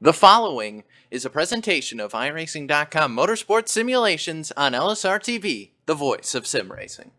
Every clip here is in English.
The following is a presentation of iRacing.com Motorsports Simulations on LSRTV, the voice of sim racing.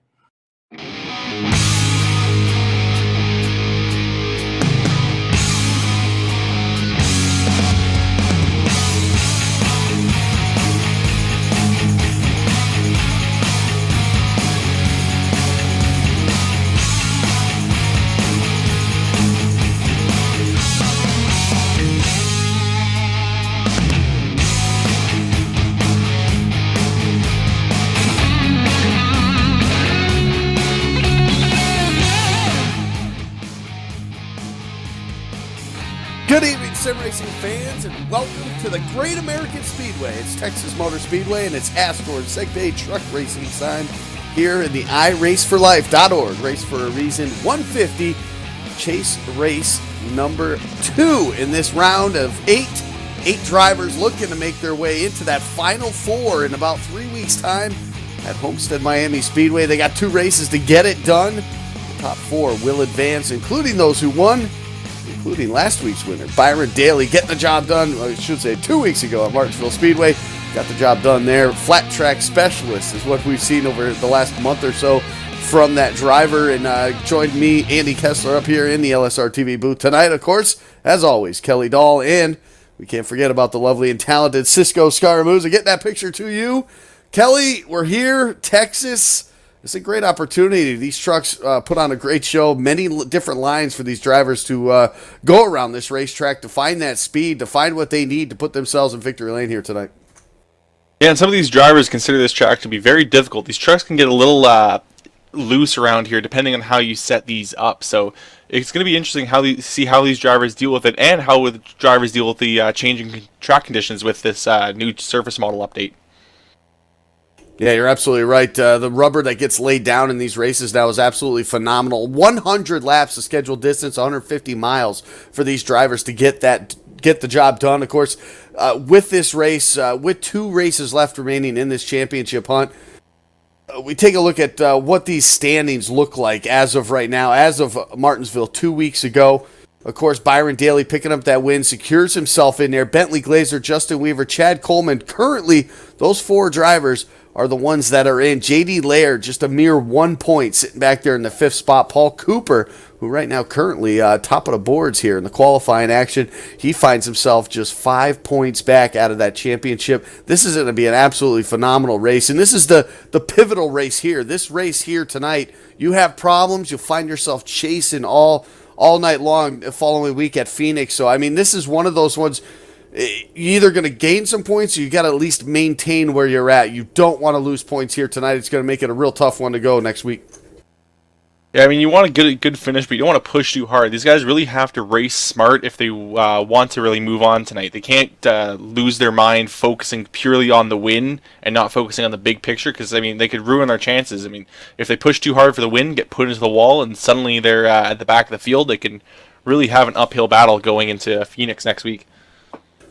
Good evening, sim racing fans, and welcome to the Great American Speedway. It's Texas Motor Speedway, and it's ASCORS SegPay truck racing time here in the iRaceforlife.org. Race for a Reason 150 Chase race number 2 in this round of 8 drivers looking to make their way into that final 4 in about 3 weeks' time at Homestead Miami Speedway. They got 2 races to get it done. The top 4 will advance, including those who won, including last week's winner, Byron Daly, getting the job done, I should say 2 weeks ago at Martinsville Speedway. Got the job done there. Flat track specialist is what we've seen over the last month or so from that driver. And joined me, Andy Kessler, up here in the LSRTV booth tonight. Of course, as always, Kelly Dahl, and we can't forget about the lovely and talented Cisco Scaramouza. Get that picture to you. Kelly, we're here, Texas. It's a great opportunity. These trucks put on a great show. Many different lines for these drivers to go around this racetrack to find that speed, to find what they need to put themselves in victory lane here tonight. Yeah, and some of these drivers consider this track to be very difficult. These trucks can get a little loose around here depending on how you set these up. So it's going to be interesting see how these drivers deal with it and how the drivers deal with the changing track conditions with this new surface model update. Yeah, you're absolutely right. The rubber that gets laid down in these races now is absolutely phenomenal. 100 laps, the scheduled distance, 150 miles for these drivers to get the job done. Of course, with this race, with 2 races left remaining in this championship hunt, we take a look at what these standings look like as of right now, as of Martinsville 2 weeks ago. Of course, Byron Daly picking up that win, secures himself in there. Bentley Glazer, Justin Weaver, Chad Coleman. Currently, those 4 drivers are the ones that are in. J.D. Laird, just a mere 1 point, sitting back there in the 5th spot. Paul Cooper, who right now currently top of the boards here in the qualifying action, he finds himself just 5 points back out of that championship. This is going to be an absolutely phenomenal race, and this is the pivotal race here. This race here tonight, you have problems, you'll find yourself chasing all night long the following week at Phoenix. So, I mean, this is one of those ones. You're either going to gain some points or you got to at least maintain where you're at. You don't want to lose points here tonight. It's going to make it a real tough one to go next week. Yeah, I mean, you want to get a good finish, but you don't want to push too hard. These guys really have to race smart if they want to really move on tonight. They can't lose their mind focusing purely on the win and not focusing on the big picture because, I mean, they could ruin their chances. I mean, if they push too hard for the win, get put into the wall, and suddenly they're at the back of the field, they can really have an uphill battle going into Phoenix next week.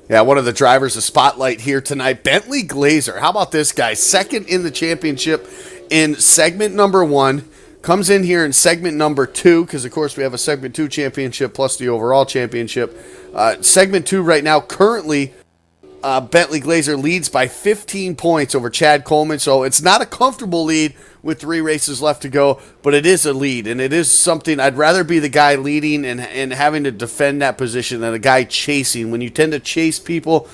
Yeah, one of the drivers, the spotlight here tonight, Bentley Glazer. How about this guy? Second in the championship in segment number 1. Comes in here in segment number 2, because, of course, we have a segment 2 championship plus the overall championship. Segment 2 right now, currently, Bentley Glazer leads by 15 points over Chad Coleman. So it's not a comfortable lead with 3 races left to go, but it is a lead, and it is something I'd rather be the guy leading and having to defend that position than a guy chasing. When you tend to chase people,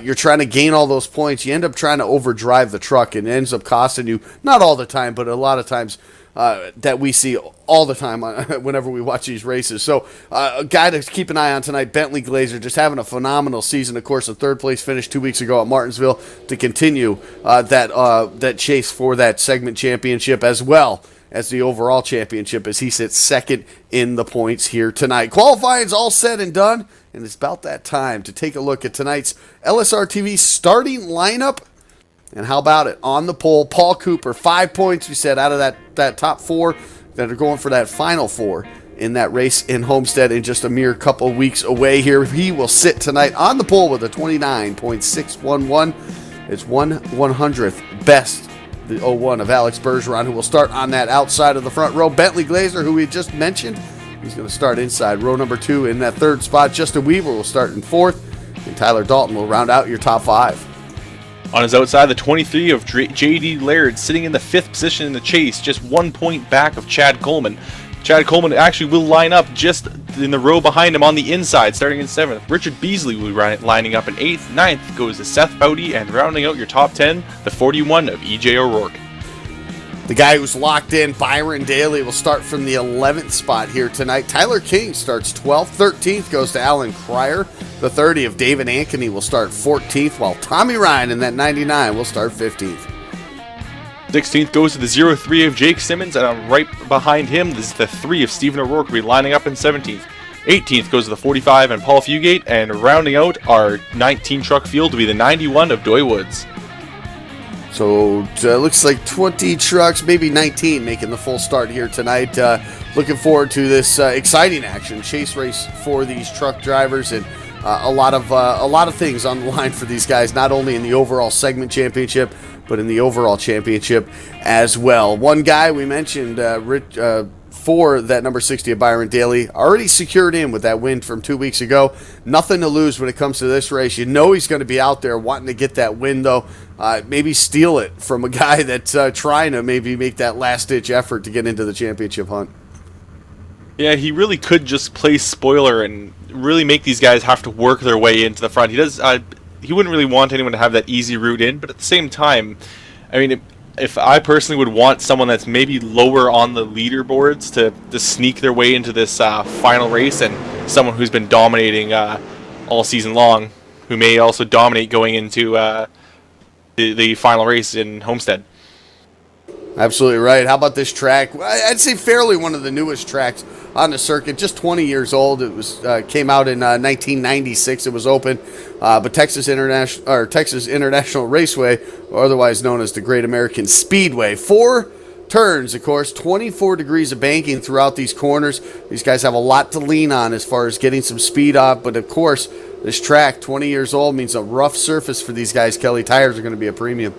you're trying to gain all those points. You end up trying to overdrive the truck, and it ends up costing you, not all the time, but a lot of times that we see all the time whenever we watch these races. So a guy to keep an eye on tonight, Bentley Glazer, just having a phenomenal season. Of course, a 3rd place finish 2 weeks ago at Martinsville to continue that chase for that segment championship as well as the overall championship as he sits 2nd in the points here tonight. Qualifying's all said and done, and it's about that time to take a look at tonight's LSRTV starting lineup. And how about it? On the pole, Paul Cooper, 5 points, we said, out of that top 4 that are going for that final 4 in that race in Homestead in just a mere couple weeks away here. He will sit tonight on the pole with a 29.611. It's 1/100th best, the 01 of Alex Bergeron, who will start on that outside of the front row. Bentley Glazer, who we just mentioned, he's going to start inside row number 2 in that 3rd spot. Justin Weaver will start in 4th. And Tyler Dalton will round out your top 5. On his outside, the 23 of J.D. Laird sitting in the 5th position in the chase, just 1 point back of Chad Coleman. Chad Coleman actually will line up just in the row behind him on the inside, starting in 7th. Richard Beasley will be lining up in 8th. 9th goes to Seth Bowdy, and rounding out your top 10, the 41 of E.J. O'Rourke. The guy who's locked in, Byron Daly, will start from the 11th spot here tonight. Tyler King starts 12th. 13th goes to Alan Cryer. The 30 of David Ankeny will start 14th, while Tommy Ryan in that 99 will start 15th. 16th goes to the 03 of Jake Simmons, and right behind him is the 3 of Stephen O'Rourke will be lining up in 17th. 18th goes to the 45 and Paul Fugate, and rounding out our 19 truck field to be the 91 of Doy Woods. So it looks like 20 trucks, maybe 19, making the full start here tonight. Looking forward to this exciting action, chase race for these truck drivers, and a lot of things on the line for these guys, not only in the overall segment championship, but in the overall championship as well. One guy we mentioned, for that number 60 of Byron Daly, already secured in with that win from 2 weeks ago. Nothing to lose when it comes to this race. You know he's going to be out there wanting to get that win, though. Maybe steal it from a guy that's trying to maybe make that last-ditch effort to get into the championship hunt. Yeah, he really could just play spoiler and really make these guys have to work their way into the front. He does. He wouldn't really want anyone to have that easy route in, but at the same time, I mean, if I personally would want someone that's maybe lower on the leaderboards to sneak their way into this final race, and someone who's been dominating all season long, who may also dominate going into the final race in Homestead. Absolutely right. How about this track? I'd say fairly one of the newest tracks on the circuit. Just 20 years old. It was came out in 1996. It was open, but Texas International Raceway, or otherwise known as the Great American Speedway, 4 turns, of course, 24 degrees of banking throughout these corners. These guys have a lot to lean on as far as getting some speed off, but of course, this track, 20 years old, means a rough surface for these guys. Kelly, tires are going to be a premium.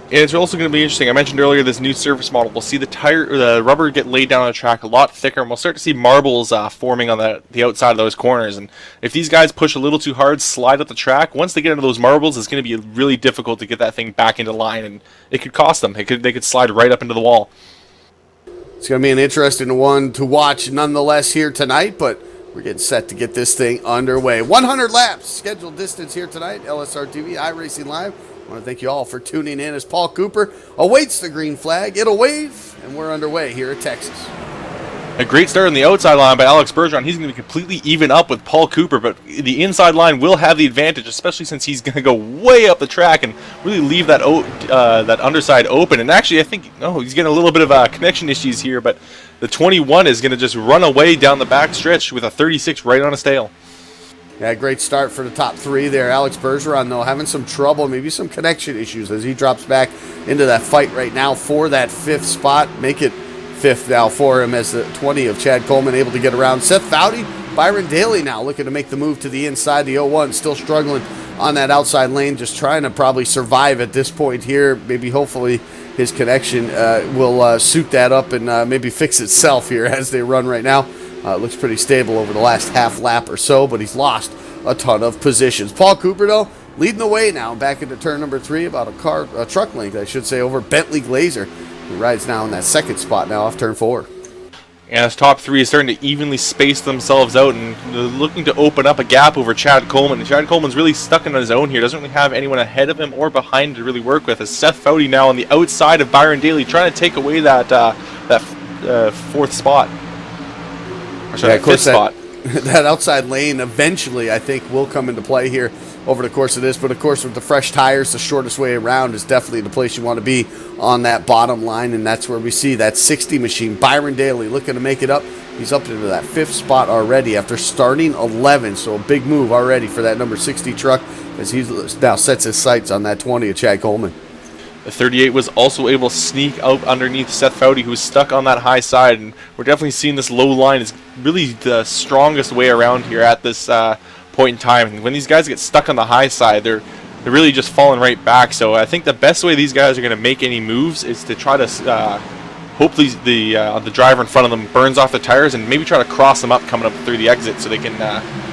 And it's also going to be interesting. I mentioned earlier this new surface model. We'll see the rubber get laid down on the track a lot thicker, and we'll start to see marbles forming on the outside of those corners. And if these guys push a little too hard, slide up the track, once they get into those marbles, it's going to be really difficult to get that thing back into line, and it could cost them. They could slide right up into the wall. It's going to be an interesting one to watch nonetheless here tonight, but we're getting set to get this thing underway. 100 laps scheduled distance here tonight. LSRTV, iRacing Live. I want to thank you all for tuning in as Paul Cooper awaits the green flag. It'll wave, and we're underway here at Texas. A great start on the outside line by Alex Bergeron. He's going to completely even up with Paul Cooper, but the inside line will have the advantage, especially since he's going to go way up the track and really leave that that underside open. And actually, I think he's getting a little bit of connection issues here, but the 21 is going to just run away down the back stretch with a 36 right on his tail. Yeah, great start for the top 3 there. Alex Bergeron, though, having some trouble, maybe some connection issues as he drops back into that fight right now for that 5th spot. Make it 5th now for him as the 20 of Chad Coleman able to get around. Seth Foudy, Byron Daly now looking to make the move to the inside. The 01 still struggling on that outside lane, just trying to probably survive at this point here. Maybe hopefully his connection will suit that up and maybe fix itself here as they run right now. It looks pretty stable over the last half lap or so, but he's lost a ton of positions. Paul Cooper, though, leading the way now back into turn number 3, about a truck length, I should say, over Bentley Glazer, who rides now in that 2nd spot now off turn 4. And his top 3 is starting to evenly space themselves out and looking to open up a gap over Chad Coleman. And Chad Coleman's really stuck on his own here. Doesn't really have anyone ahead of him or behind him to really work with. As Seth Foudy now on the outside of Byron Daly, trying to take away that 4th spot. Yeah, of course, that outside lane eventually, I think, will come into play here over the course of this. But, of course, with the fresh tires, the shortest way around is definitely the place you want to be on that bottom line, and that's where we see that 60 machine. Byron Daly looking to make it up. He's up into that 5th spot already after starting 11, so a big move already for that number 60 truck as he now sets his sights on that 20 of Chad Coleman. The 38 was also able to sneak out underneath Seth Foudy, who was stuck on that high side, and we're definitely seeing this low line is really the strongest way around here at this point in time. And when these guys get stuck on the high side, they're really just falling right back. So I think the best way these guys are going to make any moves is to try to hopefully the driver in front of them burns off the tires and maybe try to cross them up coming up through the exit so they can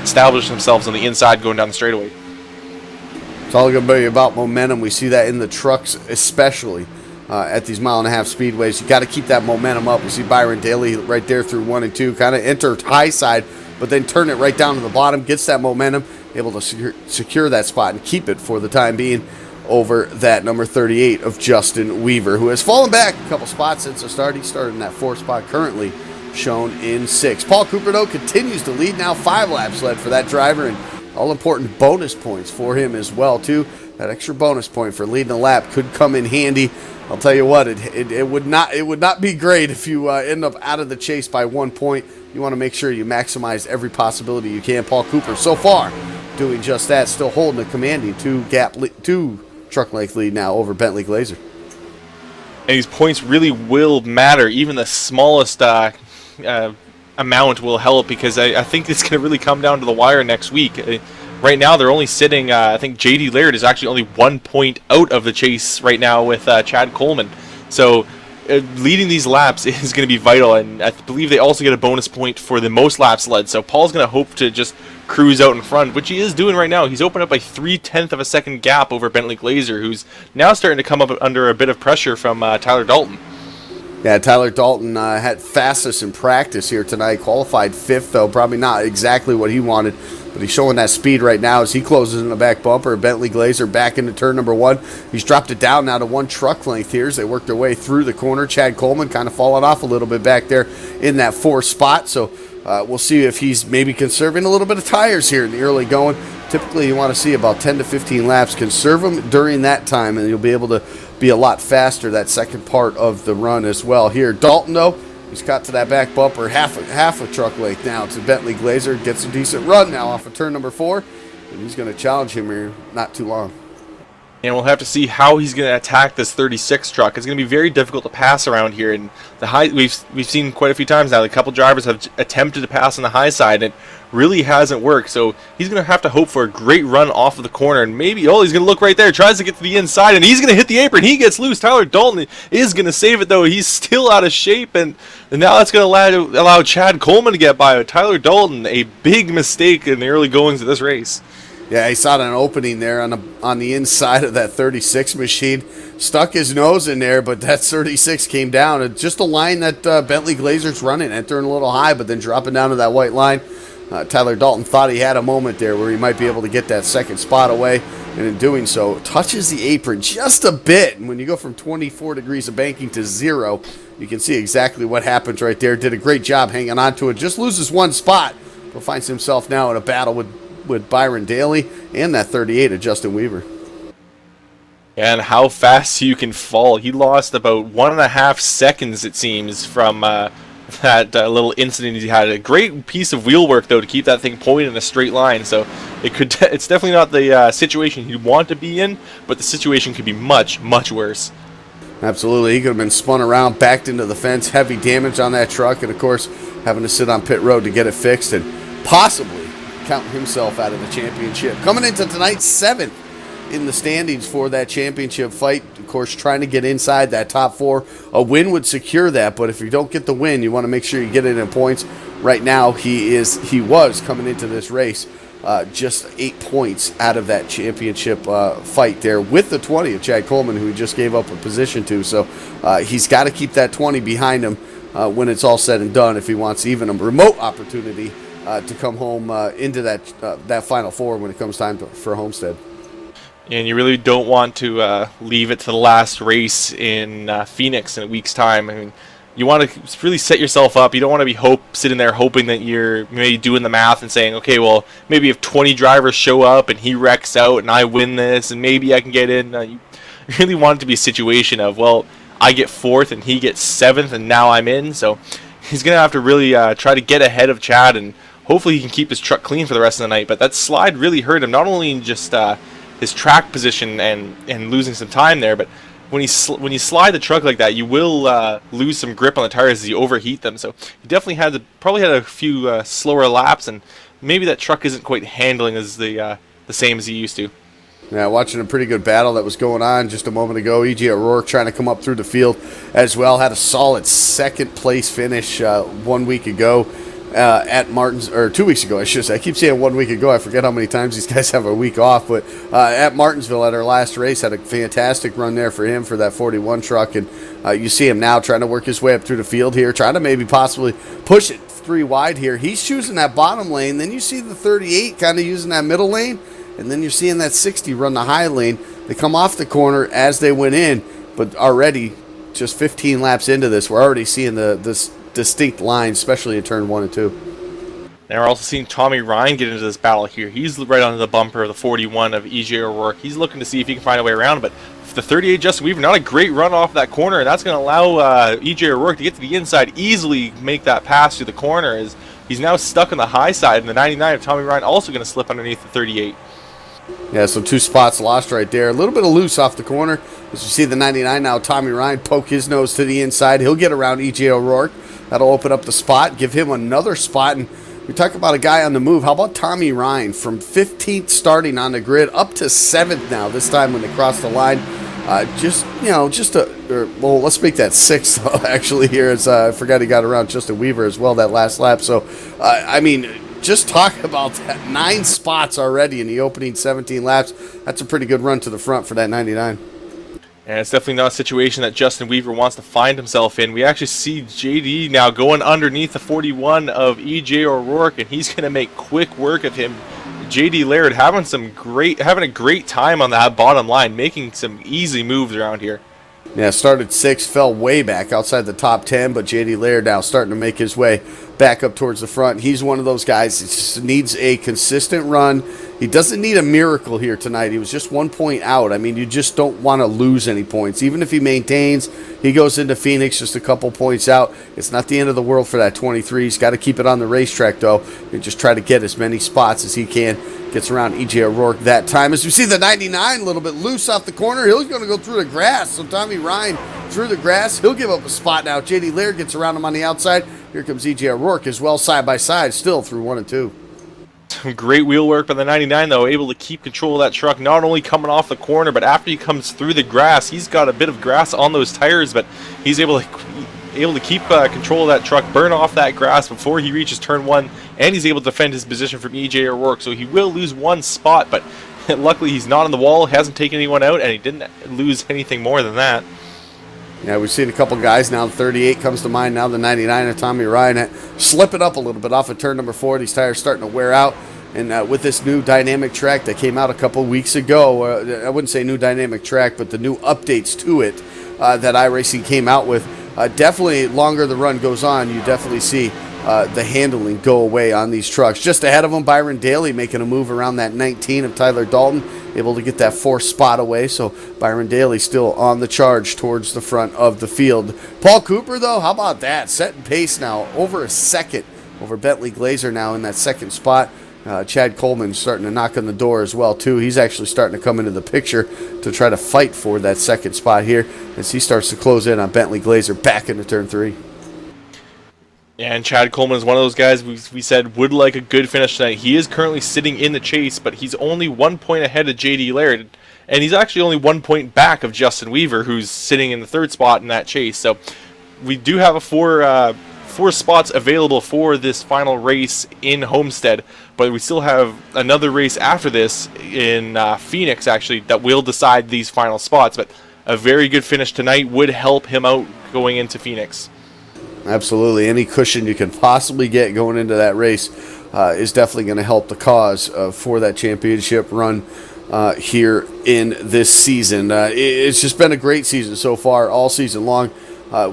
establish themselves on the inside going down the straightaway. It's all going to be about momentum. We see that in the trucks, especially at these mile-and-a-half speedways. You got to keep that momentum up. We see Byron Daly right there through 1 and 2, kind of enter high side, but then turn it right down to the bottom, gets that momentum, able to secure that spot and keep it for the time being over that number 38 of Justin Weaver, who has fallen back a couple spots since the start. He started in that 4th spot, currently shown in 6. Paul Cooper, though, continues to lead now. 5 laps led for that driver, and all-important bonus points for him as well, too. That extra bonus point for leading a lap could come in handy. I'll tell you what, it would not be great if you end up out of the chase by 1 point. You want to make sure you maximize every possibility you can. Paul Cooper, so far, doing just that, still holding a commanding 2 truck length lead now over Bentley Glazer. And these points really will matter. Even the smallest amount will help, because I think it's going to really come down to the wire next week. Right now, they're only sitting, I think J.D. Laird is actually only 1 point out of the chase right now with Chad Coleman. So leading these laps is going to be vital, and I believe they also get a bonus point for the most laps led. So Paul's going to hope to just cruise out in front, which he is doing right now. He's opened up a 0.3 of a second gap over Bentley Glazer, who's now starting to come up under a bit of pressure from Tyler Dalton. Yeah, Tyler Dalton had fastest in practice here tonight. Qualified 5th, though. Probably not exactly what he wanted, but he's showing that speed right now as he closes in the back bumper. Bentley Glazer back into turn number 1. He's dropped it down now to 1 truck length here as they work their way through the corner. Chad Coleman kind of falling off a little bit back there in that 4th spot. So we'll see if he's maybe conserving a little bit of tires here in the early going. Typically, you want to see about 10 to 15 laps. Conserve them during that time, and you'll be able to be a lot faster that second part of the run as well. Here, Dalton, though, he's got to that back bumper, half a truck length now to Bentley Glazer. Gets a decent run now off of turn number 4, and he's going to challenge him here not too long. And we'll have to see how he's going to attack this 36 truck. It's going to be very difficult to pass around here. And the high, we've seen quite a few times now. A couple drivers have attempted to pass on the high side, and it really hasn't worked. So he's going to have to hope for a great run off of the corner. And maybe, he's going to look right there, tries to get to the inside, and he's going to hit the apron. He gets loose. Tyler Dalton is going to save it, though. He's still out of shape, and now that's going to allow Chad Coleman to get by. Tyler Dalton, a big mistake in the early goings of this race. Yeah, he saw an opening there on the inside of that 36 machine. Stuck his nose in there, but that 36 came down. It's just a line that Bentley Glazer's running, entering a little high, but then dropping down to that white line. Tyler Dalton thought he had a moment there where he might be able to get that second spot away, and in doing so, touches the apron just a bit. And when you go from 24 degrees of banking to 0, you can see exactly what happens right there. Did a great job hanging on to it. Just loses 1 spot, but finds himself now in a battle with Byron Daly and that 38 of Justin Weaver. And how fast you can fall. He lost about 1.5 seconds, it seems, from that little incident he had. A great piece of wheel work, though, to keep that thing pointed in a straight line. So it's definitely not the situation you want to be in, but the situation could be much, much worse. Absolutely. He could have been spun around, backed into the fence, heavy damage on that truck, and, of course, having to sit on pit road to get it fixed and possibly count himself out of the championship. Coming into tonight, 7th in the standings for that championship fight. Of course, trying to get inside that top 4. A win would secure that, but if you don't get the win, you want to make sure you get it in points. Right now, he was coming into this race just 8 points out of that championship fight there with the 20 of Chad Coleman, who he just gave up a position to. So he's got to keep that 20 behind him when it's all said and done if he wants even a remote opportunity to come home into that Final 4 when it comes time for Homestead. And you really don't want to leave it to the last race in Phoenix in a week's time. I mean, you want to really set yourself up. You don't want to be sitting there hoping that you're maybe doing the math and saying, okay, well, maybe if 20 drivers show up and he wrecks out and I win this and maybe I can get in. You really want it to be a situation of, well, I get 4th and he gets 7th and now I'm in. So he's going to have to really try to get ahead of Chad, and hopefully he can keep his truck clean for the rest of the night. But that slide really hurt him, not only in just his track position and losing some time there, but when you slide the truck like that, you will lose some grip on the tires as you overheat them. So he definitely probably had a few slower laps, and maybe that truck isn't quite handling as the same as he used to. Yeah, watching a pretty good battle that was going on just a moment ago. E.J. O'Rourke trying to come up through the field as well. Had a solid second place finish 1 week ago. at Martins, or 2 weeks ago, I should say. I keep saying 1 week ago. I forget how many times these guys have a week off. But at Martinsville at our last race, had a fantastic run there for him for that 41 truck. And you see him now trying to work his way up through the field here, trying to maybe possibly push it 3 wide here. He's choosing that bottom lane. Then you see the 38 kind of using that middle lane. And then you're seeing that 60 run the high lane. They come off the corner as they went in. But already, just 15 laps into this, we're already seeing this distinct line, especially in turn 1 and 2. Now we're also seeing Tommy Ryan get into this battle here. He's right under the bumper of the 41 of EJ O'Rourke. He's looking to see if he can find a way around, but the 38 Justin Weaver, not a great run off that corner, and that's going to allow EJ O'Rourke to get to the inside, easily make that pass through the corner, as he's now stuck on the high side, and the 99 of Tommy Ryan also going to slip underneath the 38. Yeah, so 2 spots lost right there. A little bit of loose off the corner. As you see the 99 now, Tommy Ryan poke his nose to the inside. He'll get around EJ O'Rourke. That'll open up the spot, give him another spot. And we talk about a guy on the move. How about Tommy Ryan from 15th starting on the grid up to 7th now, this time when they cross the line. Let's make that 6th, actually, here. As I forgot he got around Justin Weaver as well that last lap. So, just talk about that. 9 spots already in the opening 17 laps. That's a pretty good run to the front for that 99. And it's definitely not a situation that Justin Weaver wants to find himself in. We actually see JD now going underneath the 41 of EJ O'Rourke, and he's going to make quick work of him. JD Laird having a great time on that bottom line, making some easy moves around here. Yeah, started 6th, fell way back outside the top 10, but JD Laird now starting to make his way back up towards the front. He's one of those guys that just needs a consistent run. He doesn't need a miracle here tonight. He was just 1 point out. I mean, you just don't want to lose any points. Even if he maintains, he goes into Phoenix just a couple points out. It's not the end of the world for that 23. He's got to keep it on the racetrack, though, and just try to get as many spots as he can. Gets around EJ O'Rourke that time. As we see the 99 a little bit loose off the corner. He's going to go through the grass. So Tommy Ryan through the grass. He'll give up a spot now. JD Laird gets around him on the outside. Here comes EJ O'Rourke as well, side by side, still through 1 and 2. Great wheel work by the 99, though, able to keep control of that truck, not only coming off the corner, but after he comes through the grass, he's got a bit of grass on those tires, but he's able to keep control of that truck, burn off that grass before he reaches turn 1, and he's able to defend his position from EJ O'Rourke. So he will lose 1 spot, but luckily he's not on the wall, hasn't taken anyone out, and he didn't lose anything more than that. Yeah, we've seen a couple guys now. The 38 comes to mind now. The 99 of Tommy Ryan slip it up a little bit off of turn number 4. These tires starting to wear out. And with this new dynamic track that came out a couple weeks ago, I wouldn't say new dynamic track, but the new updates to it that iRacing came out with, definitely longer the run goes on, you definitely see the handling go away on these trucks. Just ahead of them, Byron Daly making a move around that 19 of Tyler Dalton, able to get that 4th spot away. So Byron Daly still on the charge towards the front of the field. Paul Cooper, though, how about that? Setting pace now, over a second over Bentley Glazer now in that 2nd spot. Chad Coleman starting to knock on the door as well, too. He's actually starting to come into the picture to try to fight for that 2nd spot here as he starts to close in on Bentley Glazer back into turn 3. Yeah, and Chad Coleman is one of those guys we said would like a good finish tonight. He is currently sitting in the chase, but he's only 1 point ahead of JD Laird, and he's actually only 1 point back of Justin Weaver, who's sitting in the 3rd spot in that chase. So we do have a 4 spots available for this final race in Homestead, but we still have another race after this in Phoenix, actually, that will decide these final spots. But a very good finish tonight would help him out going into Phoenix. Absolutely. Any cushion you can possibly get going into that race is definitely going to help the cause for that championship run here in this season. It's just been a great season so far, all season long,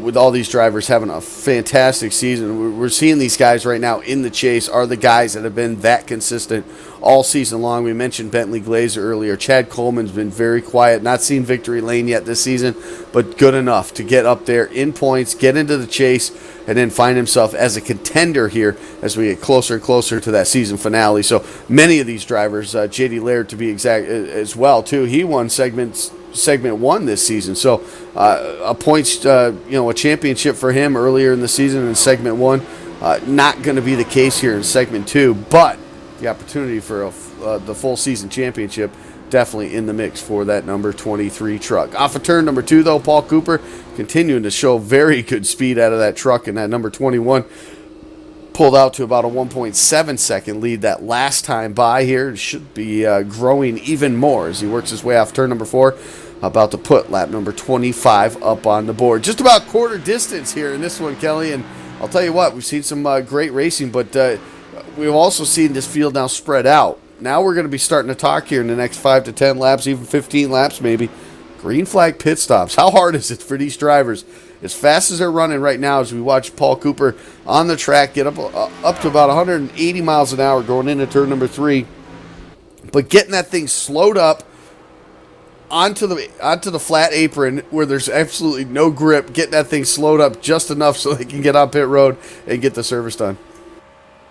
with all these drivers having a fantastic season. We're seeing these guys right now in the chase are the guys that have been that consistent all season long. We mentioned Bentley Glazer earlier. Chad Coleman's been very quiet, not seen victory lane yet this season, but good enough to get up there in points, get into the chase, and then find himself as a contender here as we get closer and closer to that season finale. So many of these drivers, JD Laird to be exact as well, too, he won segment 1 this season. So a points, a championship for him earlier in the season in segment 1. Not going to be the case here in segment 2, but the opportunity for the full season championship definitely in the mix for that number 23 truck. Off of turn number 2, though, Paul Cooper continuing to show very good speed out of that truck, and that number 21 pulled out to about a 1.7 second lead that last time by here. Should be growing even more as he works his way off turn number 4. About to put lap number 25 up on the board. Just about quarter distance here in this one, Kelly. And I'll tell you what, we've seen some great racing, but we've also seen this field now spread out. Now we're going to be starting to talk here in the next 5 to 10 laps, even 15 laps maybe. Green flag pit stops. How hard is it for these drivers? As fast as they're running right now, as we watch Paul Cooper on the track get up to about 180 miles an hour going into turn number 3. But getting that thing slowed up onto the flat apron where there's absolutely no grip, getting that thing slowed up just enough so they can get on pit road and get the service done.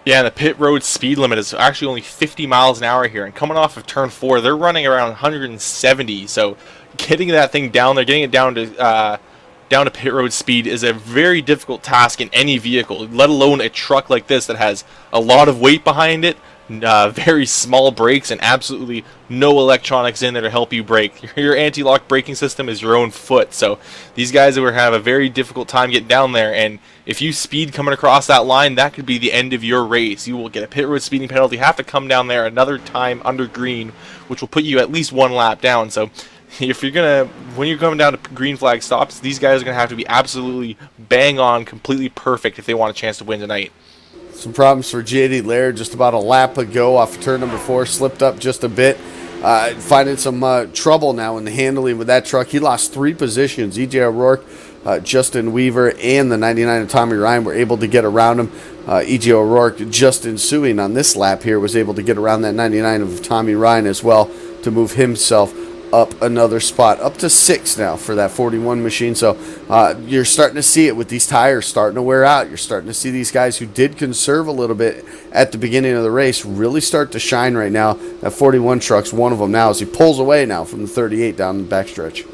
Yeah, the pit road speed limit is actually only 50 miles an hour here, and coming off of turn 4, they're running around 170, so getting that thing down there, getting it down to pit road speed is a very difficult task in any vehicle, let alone a truck like this that has a lot of weight behind it, very small brakes, and absolutely no electronics in there to help you brake. Your anti-lock braking system is your own foot, so these guys will have a very difficult time getting down there, and if you speed coming across that line, that could be the end of your race. You will get a pit road speeding penalty, have to come down there another time under green, which will put you at least 1 lap down. So if you're when you're coming down to green flag stops, these guys are going to have to be absolutely bang on, completely perfect if they want a chance to win tonight. Some problems for JD Laird just about a lap ago off turn number 4, slipped up just a bit. Finding some trouble now in the handling with that truck. He lost 3 positions. E.J. O'Rourke, Justin Weaver, and the 99 of Tommy Ryan were able to get around him. E.J. O'Rourke, just ensuing on this lap here, was able to get around that 99 of Tommy Ryan as well to move himself up another spot, up to 6 now for that 41 machine. So you're starting to see it with these tires starting to wear out. You're starting to see these guys who did conserve a little bit at the beginning of the race really start to shine right now. That 41 truck's one of them now as he pulls away now from the 38 down the backstretch.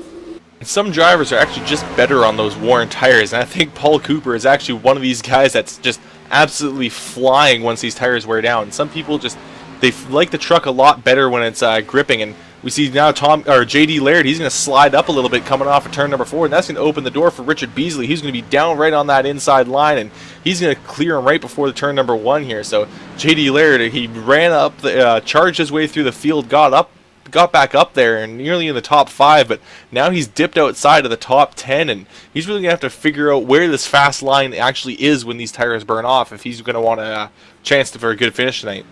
Some drivers are actually just better on those worn tires, and I think Paul Cooper is actually one of these guys that's just absolutely flying once these tires wear down. Some people they like the truck a lot better when it's gripping, and we see now JD Laird, he's going to slide up a little bit coming off of turn number 4, and that's going to open the door for Richard Beasley. He's going to be down right on that inside line, and he's going to clear him right before the turn number 1 here. So JD Laird, he ran up, charged his way through the field, got back up there and nearly in the top 5, but now he's dipped outside of the top 10, and he's really going to have to figure out where this fast line actually is when these tires burn off if he's going to want a chance for a good finish tonight.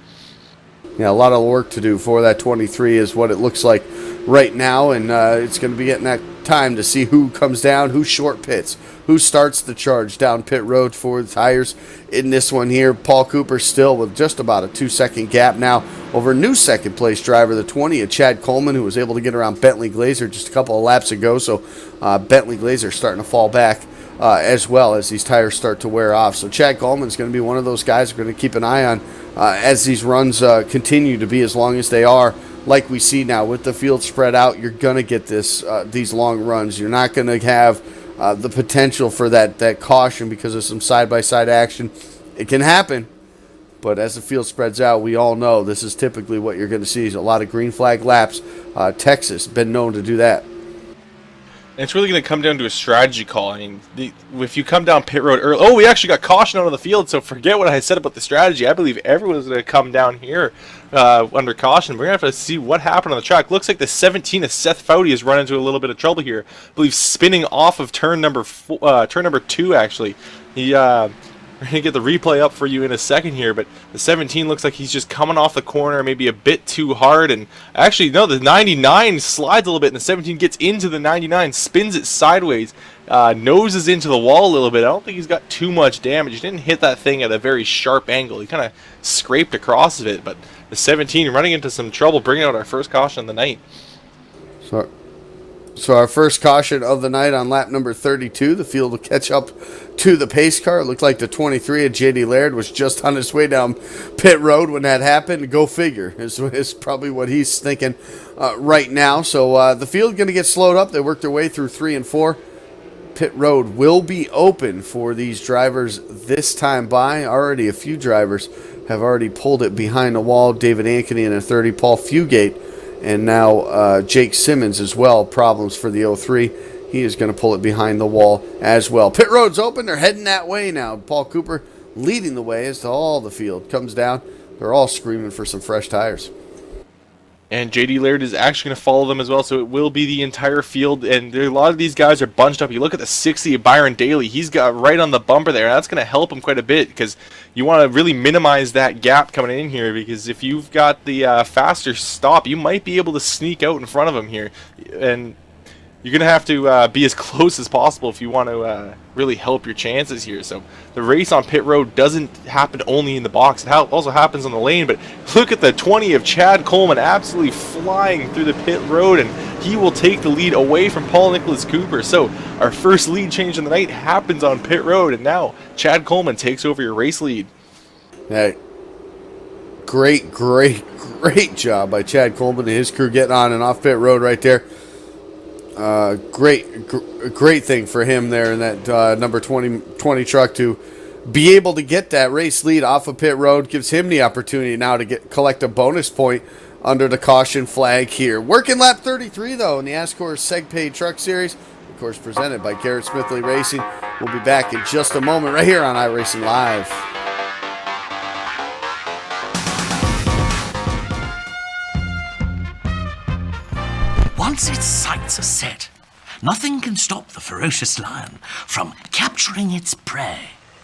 Yeah, a lot of work to do for that 23 is what it looks like right now, and it's going to be getting that time to see who comes down, who short pits, who starts the charge down pit road for the tires in this one here. Paul Cooper still with just about a 2-second gap now over new second place driver, the 20 of Chad Coleman, who was able to get around Bentley Glazer just a couple of laps ago. So Bentley Glazer starting to fall back as well as these tires start to wear off. So Chad Coleman's going to be one of those guys we're going to keep an eye on as these runs continue to be as long as they are. Like we see now with the field spread out, you're going to get these long runs. You're not going to have the potential for that caution because of some side-by-side action. It can happen, but as the field spreads out, we all know this is typically what you're going to see is a lot of green flag laps. Texas been known to do that. And it's really going to come down to a strategy call. I mean, if you come down pit road early... Oh, we actually got caution out of the field, so forget what I said about the strategy. I believe everyone's going to come down here under caution. We're going to have to see what happened on the track. Looks like the 17 of Seth Foudy has run into a little bit of trouble here. I believe spinning off of turn number 2, actually. We're going to get the replay up for you in a second here, but the 17 looks like he's just coming off the corner maybe a bit too hard, and actually, no, the 99 slides a little bit, and the 17 gets into the 99, spins it sideways, noses into the wall a little bit. I don't think he's got too much damage. He didn't hit that thing at a very sharp angle. He kind of scraped across of it, but the 17 running into some trouble, bringing out our first caution of the night. So our first caution of the night on lap number 32. The field will catch up to the pace car. It looked like the 23 of JD Laird was just on his way down pit road when that happened. Go figure is probably what he's thinking right now. So the field going to get slowed up. They work their way through 3 and 4. Pit road will be open for these drivers this time by. Already a few drivers have already pulled it behind the wall. David Ankeny in a 30, Paul Fugate, and now Jake Simmons as well. Problems for the 03. He is going to pull it behind the wall as well. Pit road's open. They're heading that way now. Paul Cooper leading the way as all the field comes down. They're all screaming for some fresh tires. And JD Laird is actually going to follow them as well, so it will be the entire field. And a lot of these guys are bunched up. You look at the 60 of Byron Daly. He's got right on the bumper there. That's going to help him quite a bit because you want to really minimize that gap coming in here, because if you've got the faster stop, you might be able to sneak out in front of him here. And you're going to have to be as close as possible if you want to really help your chances here. So the race on pit road doesn't happen only in the box. It also happens on the lane. But look at the 20 of Chad Coleman absolutely flying through the pit road, and he will take the lead away from Paul Nicholas Cooper. So our first lead change in the night happens on pit road, and now Chad Coleman takes over your race lead. Hey, great job by Chad Coleman and his crew getting on and off pit road right there. Great thing for him there in that number 20 truck to be able to get that race lead off of pit road. Gives him the opportunity now to collect a bonus point under the caution flag here. Working lap 33 though in the ASCORS SegPay Truck Series, of course presented by Garrett Smithley Racing. We'll be back in just a moment right here on iRacing Live. Once its sights are set, nothing can stop the ferocious lion from capturing its prey.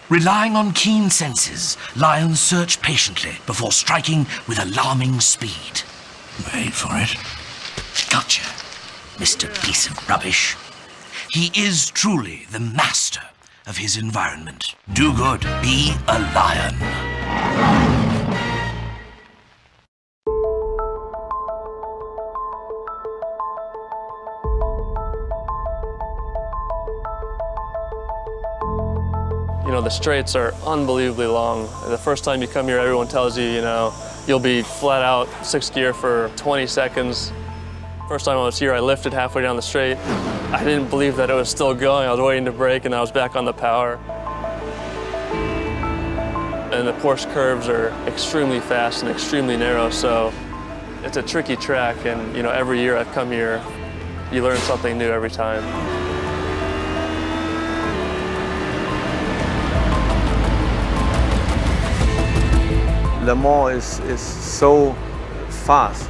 Relying on keen senses, lions search patiently before striking with alarming speed. Wait for it. Gotcha, Mr. Piece of Rubbish. He is truly the master of his environment. Do good, be a lion. You know, the straights are unbelievably long. The first time you come here, everyone tells you, you know, you'll be flat out sixth gear for 20 seconds. First time I was here, I lifted halfway down the straight. I didn't believe that it was still going. I was waiting to brake and I was back on the power. And the Porsche curves are extremely fast and extremely narrow, so it's a tricky track. And, you know, every year I've come here, you learn something new every time. Le Mans is so fast.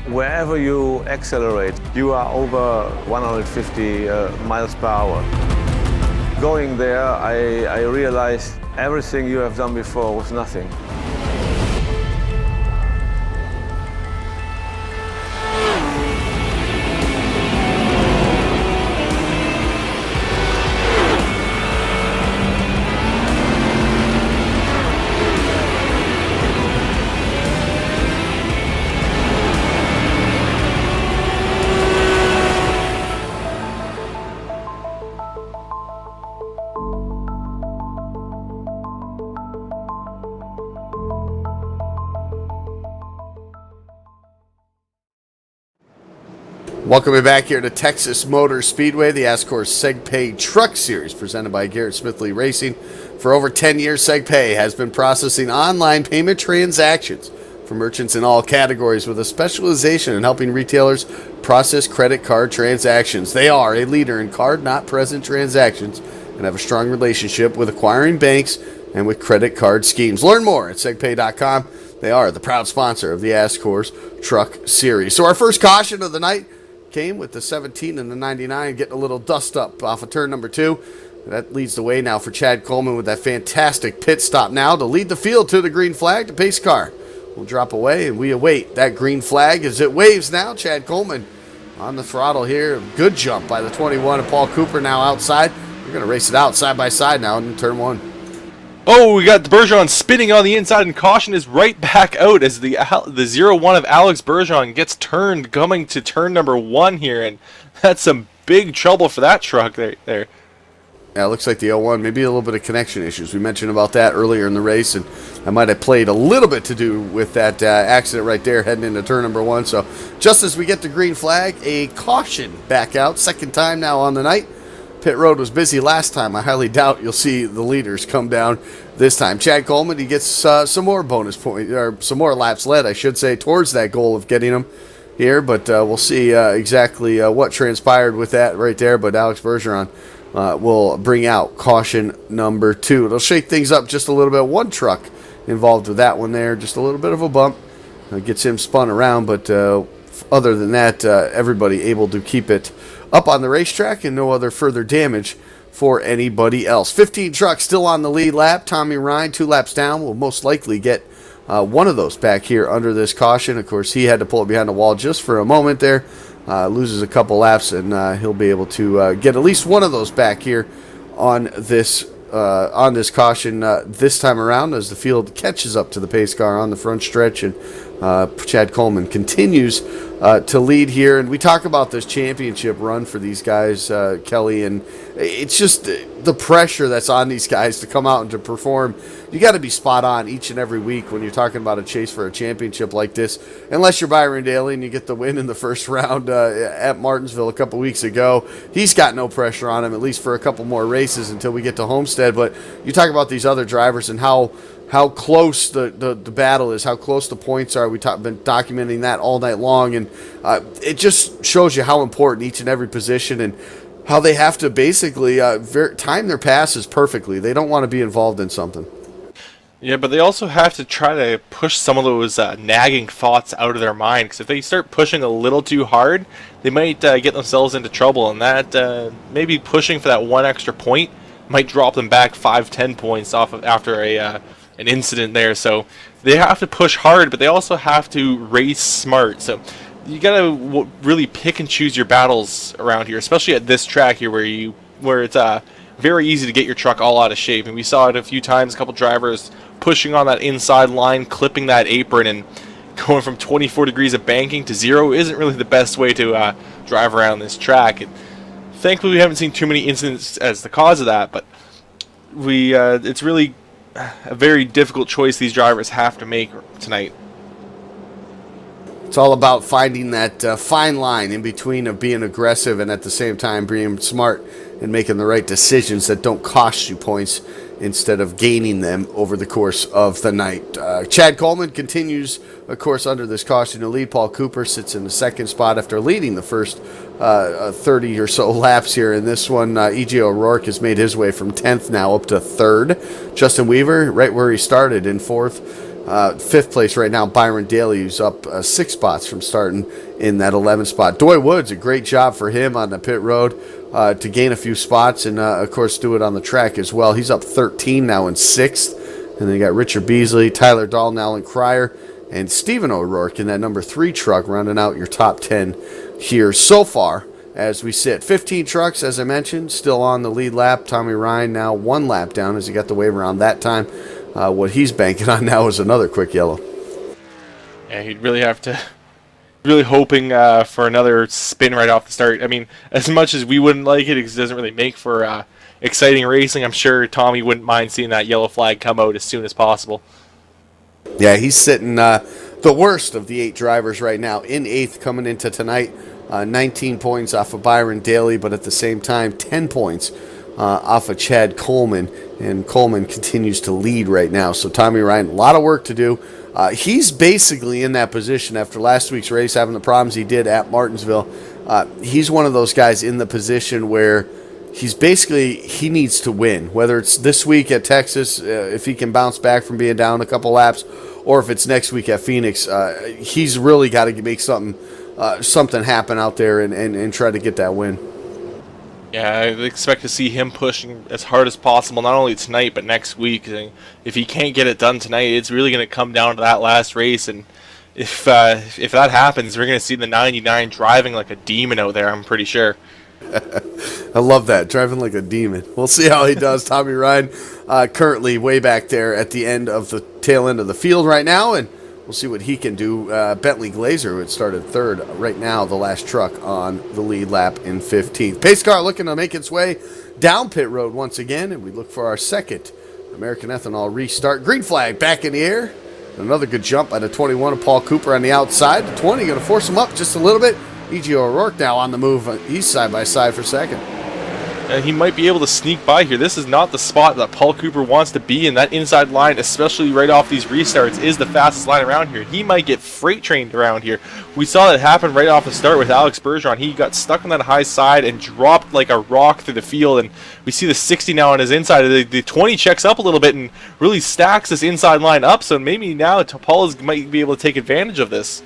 Wherever you accelerate, you are over 150 miles per hour. Going there, I realized everything you have done before was nothing. Welcome back here to Texas Motor Speedway, the ASCORS SegPay Truck Series presented by Garrett Smithley Racing. For over 10 years, SegPay has been processing online payment transactions for merchants in all categories with a specialization in helping retailers process credit card transactions. They are a leader in card-not-present transactions and have a strong relationship with acquiring banks and with credit card schemes. Learn more at segpay.com. They are the proud sponsor of the ASCORS Truck Series. So our first caution of the night came with the 17 and the 99 getting a little dust up off of turn number 2. That leads the way now for Chad Coleman with that fantastic pit stop now to lead the field to the green flag. The pace car will drop away, and we await that green flag as it waves now. Chad Coleman on the throttle here. Good jump by the 21 of Paul Cooper now outside. We're going to race it out side by side now in turn 1. Oh, we got Bergeron spinning on the inside, and caution is right back out as the 0-1 of Alex Bergeron gets turned, coming to turn number 1 here, and that's some big trouble for that truck there. Yeah, it looks like the 0-1, maybe a little bit of connection issues. We mentioned about that earlier in the race, and that might have played a little bit to do with that accident right there heading into turn number 1. So just as we get the green flag, a caution back out. Second time now on the night. Pit road was busy last time. I highly doubt you'll see the leaders come down this time. Chad Coleman, he gets some more bonus points, or some more laps led, I should say, towards that goal of getting him here. But we'll see exactly what transpired with that right there. But Alex Bergeron will bring out caution number 2. It'll shake things up just a little bit. One truck involved with that one there, just a little bit of a bump. Gets him spun around, but other than that, everybody able to keep it up on the racetrack and no other further damage for anybody else. 15 trucks still on the lead lap. Tommy Ryan, 2 laps down, will most likely get one of those back here under this caution. Of course, he had to pull it behind the wall just for a moment there. Loses a couple laps, and he'll be able to get at least one of those back here on this caution this time around, as the field catches up to the pace car on the front stretch, and Chad Coleman continues to lead here. And we talk about this championship run for these guys, Kelly, and it's just the pressure that's on these guys to come out and to perform. You got to be spot on each and every week when you're talking about a chase for a championship like this, unless you're Byron Daly and you get the win in the first round at Martinsville a couple weeks ago. He's got no pressure on him, at least for a couple more races until we get to Homestead. But you talk about these other drivers and how close the battle is, how close the points are. We've been documenting that all night long, and it just shows you how important each and every position and how they have to basically time their passes perfectly. They don't want to be involved in something. Yeah, but they also have to try to push some of those nagging thoughts out of their mind, because if they start pushing a little too hard, they might get themselves into trouble, and that maybe pushing for that one extra point might drop them back 5-10 points off of after an incident there. So they have to push hard, but they also have to race smart. So you gotta really pick and choose your battles around here, especially at this track here where it's very easy to get your truck all out of shape. And we saw it a few times, a couple drivers pushing on that inside line, clipping that apron, and going from 24 degrees of banking to 0 isn't really the best way to drive around this track. And thankfully we haven't seen too many incidents as the cause of that, but it's really a very difficult choice these drivers have to make tonight. It's all about finding that fine line in between of being aggressive and at the same time being smart and making the right decisions that don't cost you points instead of gaining them over the course of the night. Chad Coleman continues, of course, under this caution to lead. Paul Cooper sits in the second spot after leading the first 30 or so laps here in this one. E.J. O'Rourke has made his way from 10th now up to 3rd. Justin Weaver, right where he started, in 4th. 5th place right now, Byron Daly, who's up 6 spots from starting in that 11th spot. Doy Woods, a great job for him on the pit road to gain a few spots and, of course, do it on the track as well. He's up 13 now in 6th. And then you got Richard Beasley, Tyler Dahl, and Alan Cryer, and Stephen O'Rourke in that number 3 truck, rounding out your top 10 here so far as we sit. 15 trucks, as I mentioned, still on the lead lap. Tommy Ryan now 1 lap down as he got the wave around that time. What he's banking on now is another quick yellow. Yeah, he'd really have to... Really hoping for another spin right off the start. I mean, as much as we wouldn't like it, it doesn't really make for exciting racing. I'm sure Tommy wouldn't mind seeing that yellow flag come out as soon as possible. Yeah, he's sitting the worst of the 8 drivers right now in 8th coming into tonight. 19 points off of Byron Daly, but at the same time, 10 points off of Chad Coleman. And Coleman continues to lead right now. So Tommy Ryan, a lot of work to do. He's basically in that position after last week's race, having the problems he did at Martinsville. He's one of those guys in the position where he needs to win, whether it's this week at Texas, if he can bounce back from being down a couple laps, or if it's next week at Phoenix. He's really got to make something happen out there and try to get that win. Yeah, I expect to see him pushing as hard as possible, not only tonight, but next week. If he can't get it done tonight, it's really going to come down to that last race. And if that happens, we're going to see the 99 driving like a demon out there, I'm pretty sure. I love that, driving like a demon. We'll see how he does. Tommy Ryan currently way back there at the end of the tail end of the field right now, and we'll see what he can do. Bentley Glazer, who had started 3rd right now, the last truck on the lead lap in 15th. Pace car looking to make its way down pit road once again, and we look for our second American Ethanol restart. Green flag back in the air. Another good jump by the 21 of Paul Cooper on the outside. The 20 going to force him up just a little bit. E.J. O'Rourke now on the move. He's side by side for second. he might be able to sneak by here. This is not the spot that Paul Cooper wants to be in. That inside line, especially right off these restarts, is the fastest line around here. He might get freight trained around here. We saw that happen right off the start with Alex Bergeron. He got stuck on that high side and dropped like a rock through the field, and we see the 60 now on his inside. The 20 checks up a little bit and really stacks this inside line up, so maybe now Paul might be able to take advantage of this.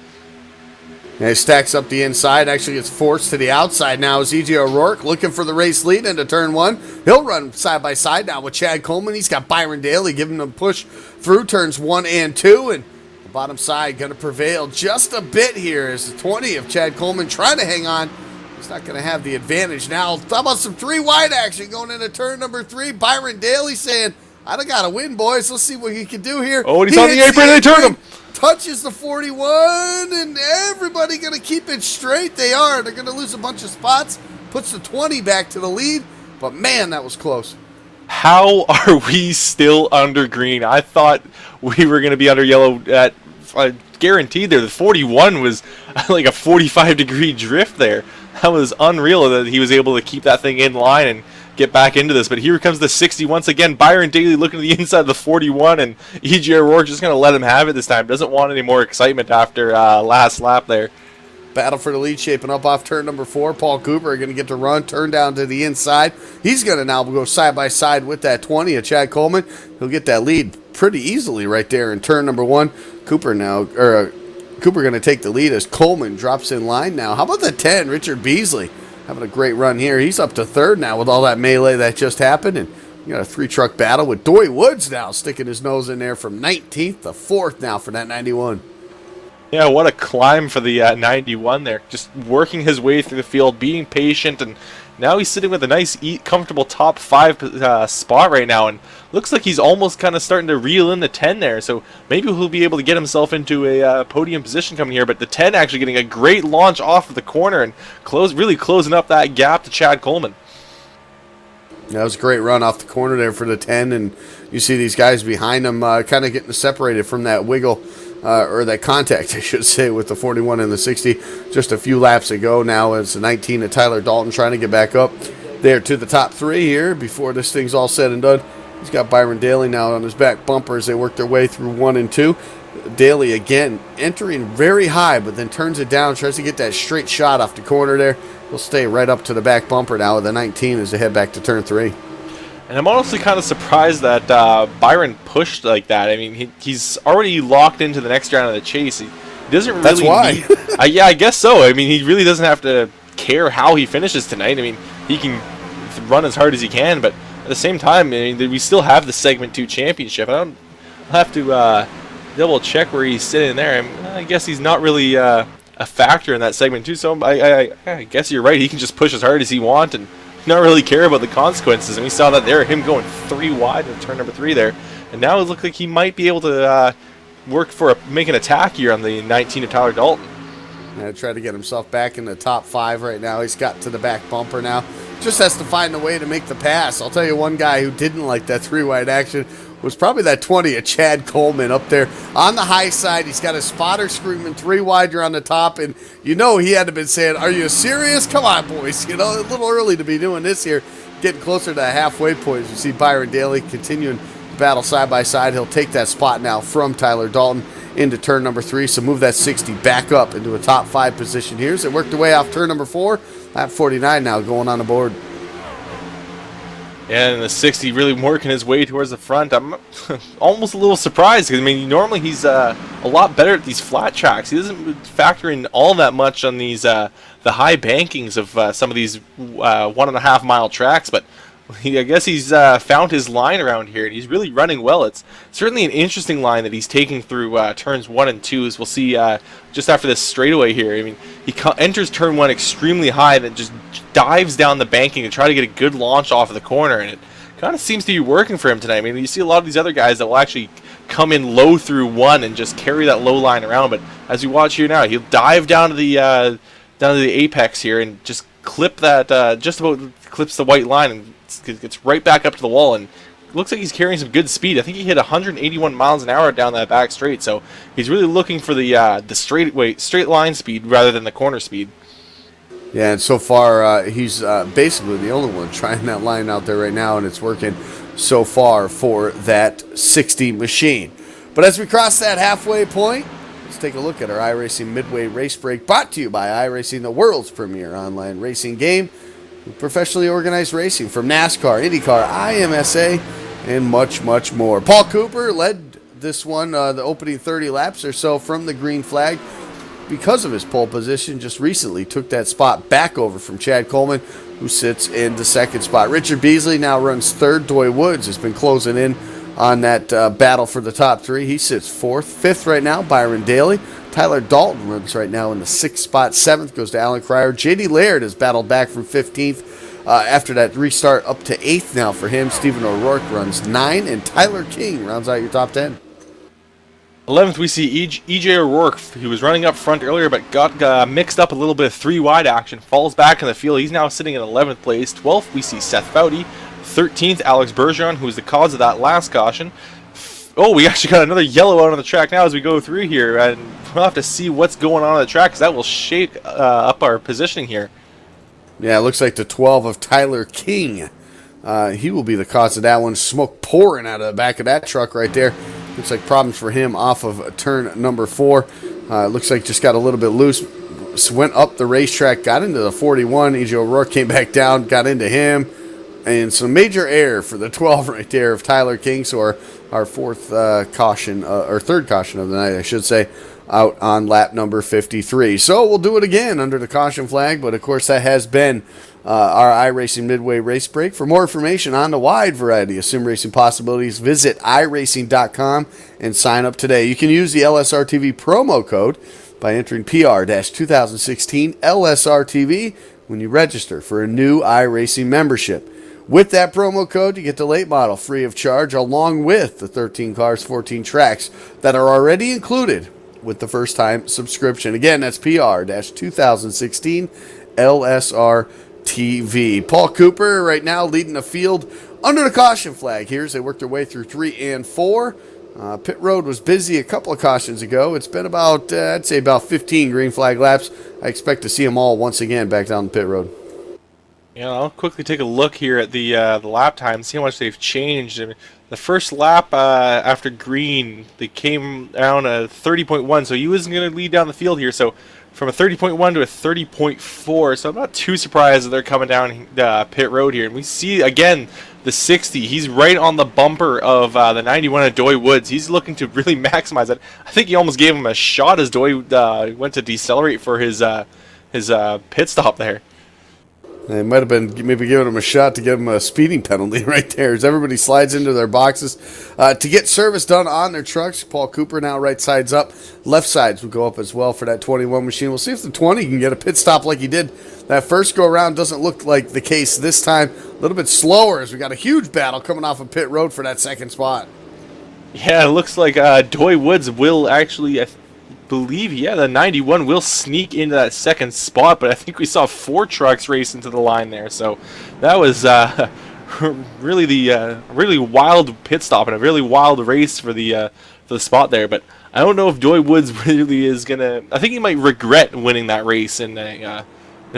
And he stacks up the inside, actually gets forced to the outside now as E.J. O'Rourke looking for the race lead into turn one. He'll run side by side now with Chad Coleman. He's got Byron Daly giving him a push through turns 1 and 2, and the bottom side going to prevail just a bit here as the 20 of Chad Coleman trying to hang on. He's not going to have the advantage now. How about some 3 wide action going into turn number 3? Byron Daly saying, I don't got to win, boys. Let's see what he can do here. Oh, and he's on the apron, they turn him. Touches the 41, and everybody going to keep it straight. They are. They're going to lose a bunch of spots. Puts the 20 back to the lead. But, man, that was close. How are we still under green? I thought we were going to be under yellow at guaranteed there. The 41 was like a 45-degree drift there. That was unreal that he was able to keep that thing in line and get back into this. But here comes the 60 once again. Byron Daly looking to the inside of the 41, and E.J. O'Rourke just going to let him have it this time. Doesn't want any more excitement after last lap there. Battle for the lead shaping up off turn number 4. Paul Cooper going to get to run, turn down to the inside. He's going to now go side by side with that 20 of Chad Coleman. He'll get that lead pretty easily right there in turn number 1. Cooper going to take the lead as Coleman drops in line now. How about the 10, Richard Beasley? Having a great run here. He's up to 3rd now with all that melee that just happened. And you got a 3-truck battle with Doy Woods now sticking his nose in there from 19th to 4th now for that 91. Yeah, what a climb for the 91 there. Just working his way through the field, being patient, and now he's sitting with a nice, comfortable top 5 spot right now, and looks like he's almost kind of starting to reel in the 10 there, so maybe he'll be able to get himself into a podium position coming here, but the 10 actually getting a great launch off of the corner and really closing up that gap to Chad Coleman. That was a great run off the corner there for the 10, and you see these guys behind him kind of getting separated from that wiggle, or that contact, I should say, with the 41 and the 60 just a few laps ago. Now it's the 19 of Tyler Dalton trying to get back up there to the top 3 here before this thing's all said and done. He's got Byron Daly now on his back bumper as they work their way through 1 and 2. Daly again entering very high, but then turns it down, tries to get that straight shot off the corner there. He'll stay right up to the back bumper now with the 19 as they head back to turn 3. And I'm honestly kind of surprised that Byron pushed like that. I mean, he's already locked into the next round of the chase. He doesn't really That's why. Yeah, I guess so. I mean, he really doesn't have to care how he finishes tonight. I mean, he can run as hard as he can, but at the same time, I mean, we still have the Segment 2 championship. I'll have to double check where he's sitting there. I guess he's not really a factor in that Segment 2, so I guess you're right. He can just push as hard as he wants and not really care about the consequences. And we saw that there, him going 3 wide in turn number 3 there. And now it looks like he might be able to make an attack here on the 19 of Tyler Dalton. Yeah, try to get himself back in the top 5 right now. He's got to the back bumper now. Just has to find a way to make the pass. I'll tell you one guy who didn't like that 3-wide action was probably that 20 of Chad Coleman up there on the high side. He's got a spotter screaming 3 wide, you're on the top, and you know he had to been saying, are you serious? Come on, boys. You know, a little early to be doing this here. Getting closer to the halfway point as you see Byron Daly continuing to battle side by side. He'll take that spot now from Tyler Dalton into turn number 3, so move that 60 back up into a top 5 position here. So it worked away off turn number 4. Lap 49 now going on the board. And the 60 really working his way towards the front. I'm almost a little surprised because, I mean, normally he's a lot better at these flat tracks. He doesn't factor in all that much on these the high bankings of some of these 1.5 mile tracks, but I guess he's found his line around here, and he's really running well. It's certainly an interesting line that he's taking through turns 1 and 2, as we'll see just after this straightaway here. I mean, he enters turn 1 extremely high, then just dives down the banking to try to get a good launch off of the corner, and it kind of seems to be working for him tonight. I mean, you see a lot of these other guys that will actually come in low through 1 and just carry that low line around, but as you watch here now, he'll dive down to the apex here and just clip that, just about clips the white line and gets right back up to the wall, and looks like he's carrying some good speed. I think he hit 181 miles an hour down that back straight, so he's really looking for the straight line speed rather than the corner speed. Yeah, and so far he's basically the only one trying that line out there right now, and it's working so far for that 60 machine. But as we cross that halfway point, let's take a look at our iRacing Midway Race Break, brought to you by iRacing, the world's premier online racing game. Professionally organized racing from NASCAR, IndyCar, IMSA, and much, much more. Paul Cooper led this one, the opening 30 laps or so from the green flag. Because of his pole position, just recently took that spot back over from Chad Coleman, who sits in the second spot. Richard Beasley now runs third. Doy Woods has been closing in on that battle for the top three. He sits fourth. Fifth right now, Byron Daly. Tyler Dalton runs right now in the sixth spot. Seventh goes to Alan Cryer. J.D. Laird has battled back from 15th after that restart up to 8th now for him. Stephen O'Rourke runs 9, and Tyler King rounds out your top 10. 11th, we see E.J. O'Rourke, who was running up front earlier but got mixed up a little bit of three-wide action. Falls back in the field. He's now sitting in 11th place. 12th, we see Seth Foudy. 13th, Alex Bergeron, who was the cause of that last caution. Oh, we actually got another yellow out on the track now as we go through here, and we'll have to see what's going on the track, because that will shake up our positioning here. Yeah, it looks like the 12 of Tyler King. He will be the cause of that one. Smoke pouring out of the back of that truck right there. Looks like problems for him off of turn number 4. Looks like just got a little bit loose. Went up the racetrack, got into the 41. E.J. O'Rourke came back down, got into him. And some major error for the 12 right there of Tyler King. So our fourth caution, or third caution of the night, I should say, out on lap number 53. So we'll do it again under the caution flag. But, of course, that has been our iRacing Midway Race Break. For more information on the wide variety of sim racing possibilities, visit iRacing.com and sign up today. You can use the LSRTV promo code by entering PR-2016 LSRTV when you register for a new iRacing membership. With that promo code, you get the late model free of charge, along with the 13 cars, 14 tracks that are already included with the first-time subscription. Again, that's PR-2016 LSRTV. Paul Cooper right now leading the field under the caution flag here as they work their way through 3 and 4. Pit road was busy a couple of cautions ago. It's been about, I'd say about 15 green flag laps. I expect to see them all once again back down the pit road. Yeah, I'll quickly take a look here at the lap time, see how much they've changed. I mean, the first lap after green, they came down a 30.1, so he was going to lead down the field here. So from a 30.1 to a 30.4, so I'm not too surprised that they're coming down pit road here. And we see, again, the 60. He's right on the bumper of the 91 of Doy Woods. He's looking to really maximize it. I think he almost gave him a shot as Doy went to decelerate for his pit stop there. They might have been maybe giving him a shot to give him a speeding penalty right there as everybody slides into their boxes to get service done on their trucks. Paul Cooper now right sides up. Left sides will go up as well for that 21 machine. We'll see if the 20 can get a pit stop like he did that first go-around. Doesn't look like the case this time. A little bit slower as we got a huge battle coming off of pit road for that second spot. Yeah, it looks like Doy Woods will actually... believe, yeah, the 91 will sneak into that second spot, but I think we saw 4 trucks race into the line there, so that was really wild pit stop and a really wild race for the spot there. But I don't know if Doy Woods really is gonna. I think he might regret winning that race in a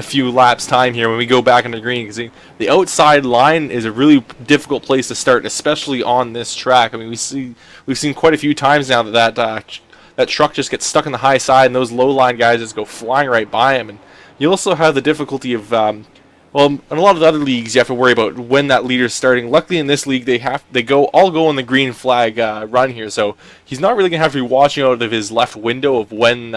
few laps time here when we go back into green, because the outside line is a really difficult place to start, especially on this track. I mean, we've seen quite a few times now that truck just gets stuck on the high side, and those low line guys just go flying right by him. And you also have the difficulty of, well, in a lot of the other leagues, you have to worry about when that leader's starting. Luckily, in this league, they all go on the green flag run here, so he's not really gonna have to be watching out of his left window of when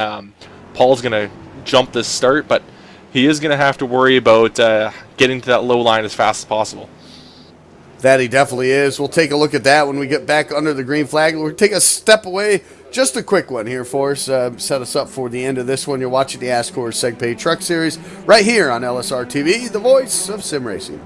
Paul's gonna jump this start, but he is gonna have to worry about getting to that low line as fast as possible. That he definitely is. We'll take a look at that when we get back under the green flag. We'll take a step away. Just a quick one here for us. Set us up for the end of this one. You're watching the ASCORS SegPay Truck Series right here on LSRTV, the voice of sim racing.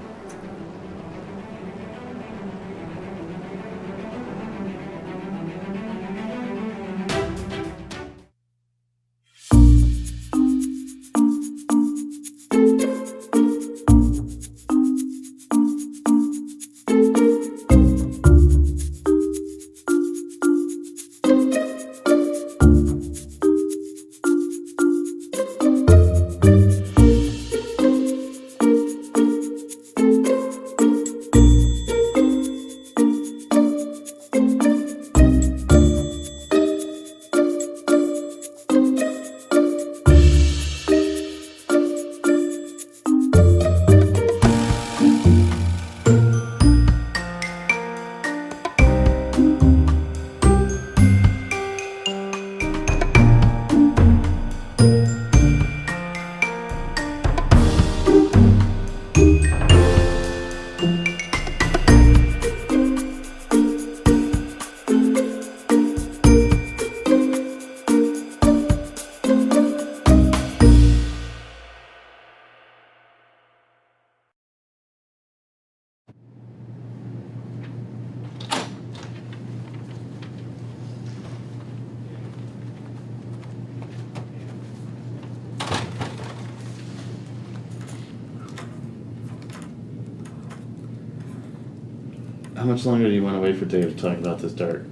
much longer do you want to wait for Dave to talk about this dart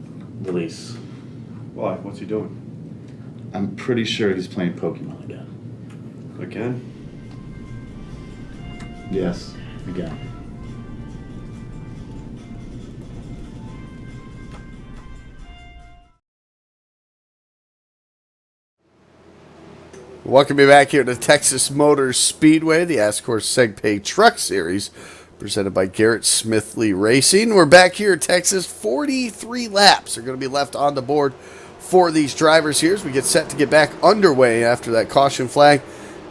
release? Why? What's he doing? I'm pretty sure he's playing Pokemon again. Again? Yes, again. Welcome you back here to Texas Motor Speedway, the ASCORS SegPay Truck Series, presented by Garrett Smithley Racing. We're back here in Texas. 43 laps are going to be left on the board for these drivers here as we get set to get back underway after that caution flag.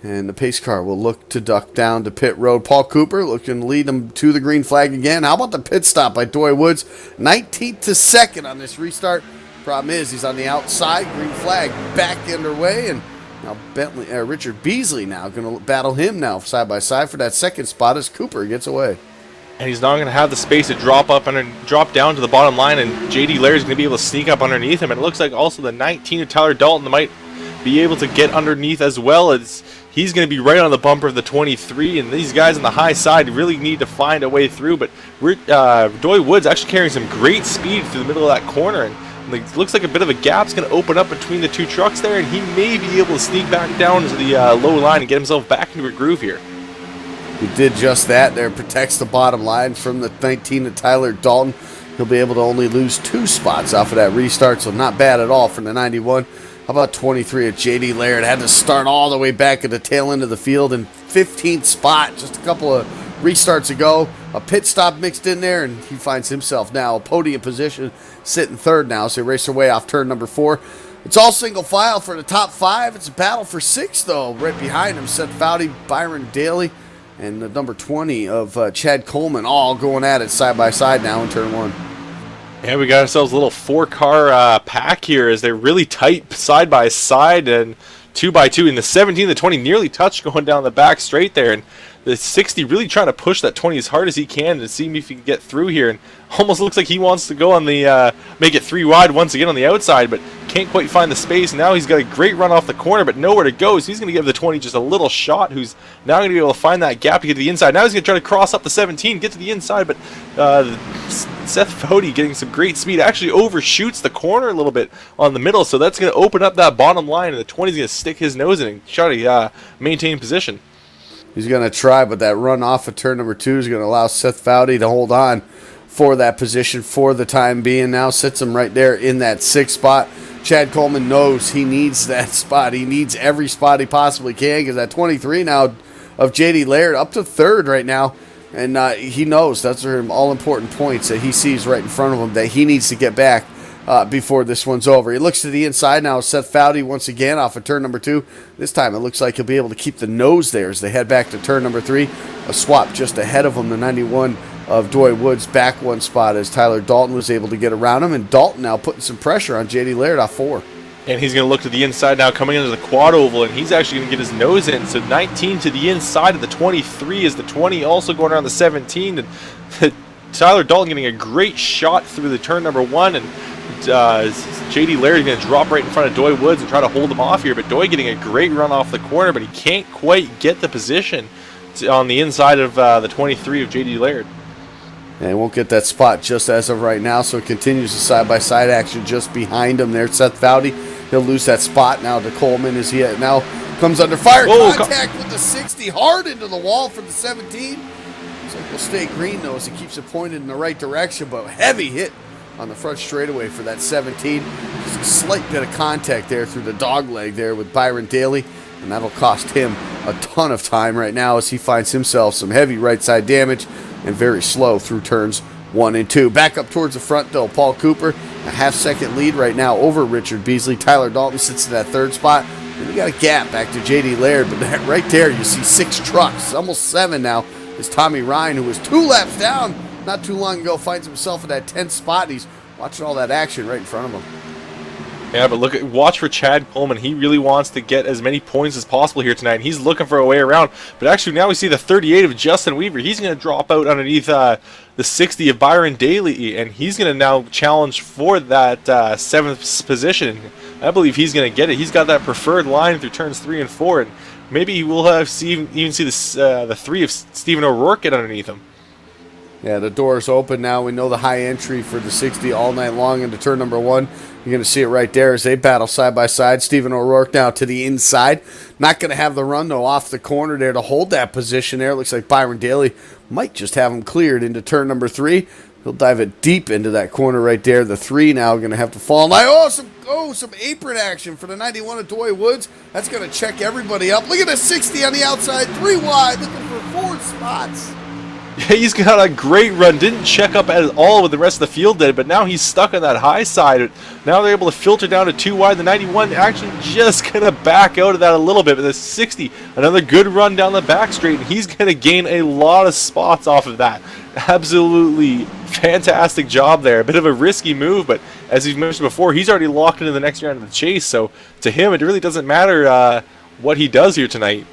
And the pace car will look to duck down to pit road. Paul Cooper looking to lead them to the green flag again. How about the pit stop by Doy Woods? 19th to 2nd on this restart. Problem is, he's on the outside. Green flag back underway. And now Richard Beasley now going to battle him now side by side for that second spot as Cooper gets away. And he's not going to have the space to drop down to the bottom line, and JD Laird is going to be able to sneak up underneath him. And it looks like also the 19 of Tyler Dalton might be able to get underneath as well, as he's going to be right on the bumper of the 23. And these guys on the high side really need to find a way through. But Doy Woods actually carrying some great speed through the middle of that corner, and it looks like a bit of a gap's going to open up between the two trucks there, and he may be able to sneak back down to the low line and get himself back into a groove here. He did just that there, protects the bottom line from the 19 of Tyler Dalton. He'll be able to only lose 2 spots off of that restart, so not bad at all from the 91. How about 23 of JD Laird? Had to start all the way back at the tail end of the field in 15th spot just a couple of restarts ago. A pit stop mixed in there, and he finds himself now a podium position, sitting third now, so they race their way off turn number 4. It's all single file for the top 5. It's a battle for 6, though. Right behind him, Seth Foudy, Byron Daly, and the number 20 of Chad Coleman, all going at it side by side now in turn 1. Yeah, we got ourselves a little 4-car pack here as they're really tight side by side and 2 by 2. And the 17, the 20 nearly touched going down the back straight there. And the 60 really trying to push that 20 as hard as he can to see if he can get through here. And almost looks like he wants to go on the make it 3 wide once again on the outside, but can't quite find the space. Now he's got a great run off the corner, but nowhere to go. So he's going to give the 20 just a little shot, who's now going to be able to find that gap to get to the inside. Now he's going to try to cross up the 17, get to the inside, but Seth Foudy getting some great speed actually overshoots the corner a little bit on the middle, so that's going to open up that bottom line, and the 20 is going to stick his nose in and try to maintain position. He's going to try, but that run off of turn number 2 is going to allow Seth Foudy to hold on for that position for the time being. Now sits him right there in that 6th spot. Chad Coleman knows he needs that spot. He needs every spot he possibly can, because that 23 now of JD Laird up to 3rd right now. And he knows those are all-important points that he sees right in front of him that he needs to get back before this one's over. He looks to the inside now. Seth Foudy once again off of turn number 2. This time it looks like he'll be able to keep the nose there as they head back to turn number 3. A swap just ahead of him, the 91 of Doy Woods back 1 spot as Tyler Dalton was able to get around him. And Dalton now putting some pressure on JD Laird off 4. And he's going to look to the inside now, coming into the quad oval, and he's actually going to get his nose in. So 19 to the inside of the 23 is the 20, also going around the 17. And Tyler Dalton getting a great shot through the turn number 1, and JD Laird is going to drop right in front of Doy Woods and try to hold him off here. But Doy getting a great run off the corner, but he can't quite get the position on the inside of the 23 of JD Laird. And he won't get that spot just as of right now, so it continues the side-by-side action just behind him there. Seth Foudy, he'll lose that spot now to Coleman as he now comes under fire. Contact with the 60, hard into the wall for the 17. Looks like we'll stay green, though, as he keeps it pointed in the right direction, but heavy hit on the front straightaway for that 17. Just a slight bit of contact there through the dog leg there with Byron Daly, and that'll cost him a ton of time right now as he finds himself some heavy right side damage and very slow through turns 1 and 2. Back up towards the front, though, Paul Cooper, a half-second lead right now over Richard Beasley. Tyler Dalton sits in that 3rd spot. And we got a gap back to JD Laird, but right there you see 6 trucks, almost 7 now, is Tommy Ryan, who was 2 laps down not too long ago, finds himself in that 10th spot, and he's watching all that action right in front of him. Yeah, but watch for Chad Coleman. He really wants to get as many points as possible here tonight, and he's looking for a way around. But actually, now we see the 38 of Justin Weaver. He's going to drop out underneath the 60 of Byron Daly, and he's going to now challenge for that 7th position. I believe he's going to get it. He's got that preferred line through turns 3 and 4, and maybe we'll even see the 3 of Stephen O'Rourke get underneath him. Yeah, the door's open now. We know the high entry for the 60 all night long into turn number 1. You're going to see it right there as they battle side by side. Stephen O'Rourke now to the inside. Not going to have the run, though, off the corner there to hold that position there. Looks like Byron Daly might just have him cleared into turn number 3. He'll dive it deep into that corner right there. The 3 now going to have to fall. Some apron action for the 91 of Doy Woods. That's going to check everybody up. Look at the 60 on the outside. 3 wide, looking for 4 spots. Yeah, he's got a great run. Didn't check up at all what the rest of the field did, but now he's stuck on that high side. Now they're able to filter down to 2 wide. The 91 actually just going to back out of that a little bit. But the 60, another good run down the back straight, and he's going to gain a lot of spots off of that. Absolutely fantastic job there. A bit of a risky move, but as we've mentioned before, he's already locked into the next round of the chase. So to him, it really doesn't matter what he does here tonight.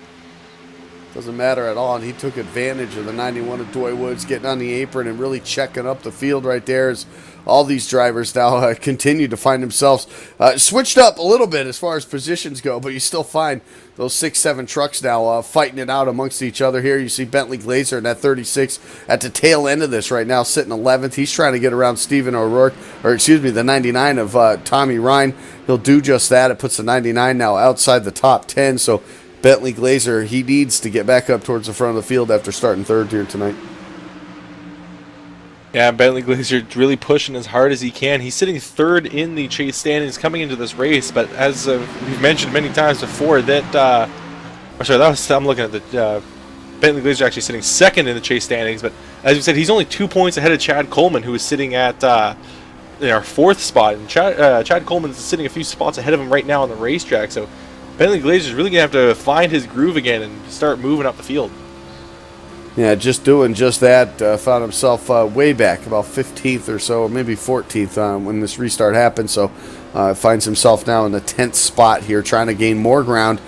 Doesn't matter at all, and he took advantage of the 91 of Doy Woods getting on the apron and really checking up the field right there as all these drivers now continue to find themselves switched up a little bit as far as positions go, but you still find those 6-7 trucks now fighting it out amongst each other here. You see Bentley Glazer in that 36 at the tail end of this right now, sitting 11th. He's trying to get around Stephen O'Rourke, the 99 of Tommy Ryan. He'll do just that. It puts the 99 now outside the top 10, so Bentley Glazer, he needs to get back up towards the front of the field after starting 3rd here tonight. Yeah, Bentley Glazer really pushing as hard as he can. He's sitting 3rd in the chase standings coming into this race, but as we've mentioned many times before, that I'm looking at the Bentley Glazer actually sitting 2nd in the chase standings, but as we said, he's only 2 points ahead of Chad Coleman, who is sitting at our 4th spot, and Chad Coleman's sitting a few spots ahead of him right now on the racetrack, so Bentley Glazer is really going to have to find his groove again and start moving up the field. Yeah, just doing just that. Found himself way back, about 15th or so, or maybe 14th when this restart happened. So finds himself now in the 10th spot here, trying to gain more ground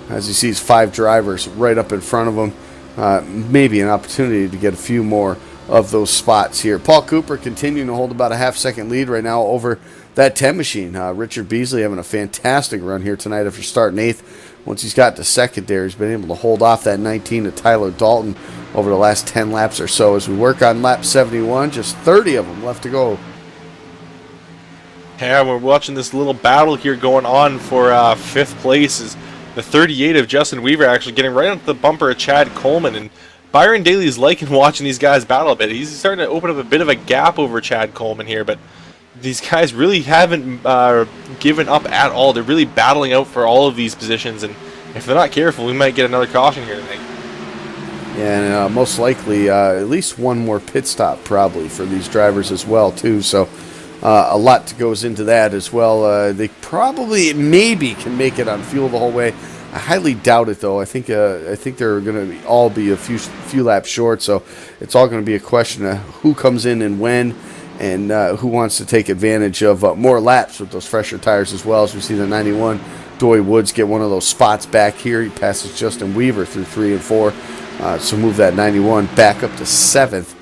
as he sees 5 drivers right up in front of him. Maybe an opportunity to get a few more of those spots here. Paul Cooper continuing to hold about a half-second lead right now over that 10 machine. Richard Beasley having a fantastic run here tonight after starting 8th. Once he's got to 2nd there, he's been able to hold off that 19 to Tyler Dalton over the last 10 laps or so. As we work on lap 71, just 30 of them left to go. Yeah, we're watching this little battle here going on for 5th place. Is the 38 of Justin Weaver actually getting right onto the bumper of Chad Coleman. And Byron Daly is liking watching these guys battle a bit. He's starting to open up a bit of a gap over Chad Coleman here, but these guys really haven't given up at all. They're really battling out for all of these positions, and if they're not careful, we might get another caution here tonight. Yeah, and most likely at least one more pit stop probably for these drivers as well, too. So a lot goes into that as well. They probably maybe can make it on fuel the whole way. I highly doubt it, though. I think they're going to all be a few laps short, so it's all going to be a question of who comes in and when, and who wants to take advantage of more laps with those fresher tires as well. As we see the 91, Doy Woods get one of those spots back here. He passes Justin Weaver through 3 and 4, so move that 91 back up to 7th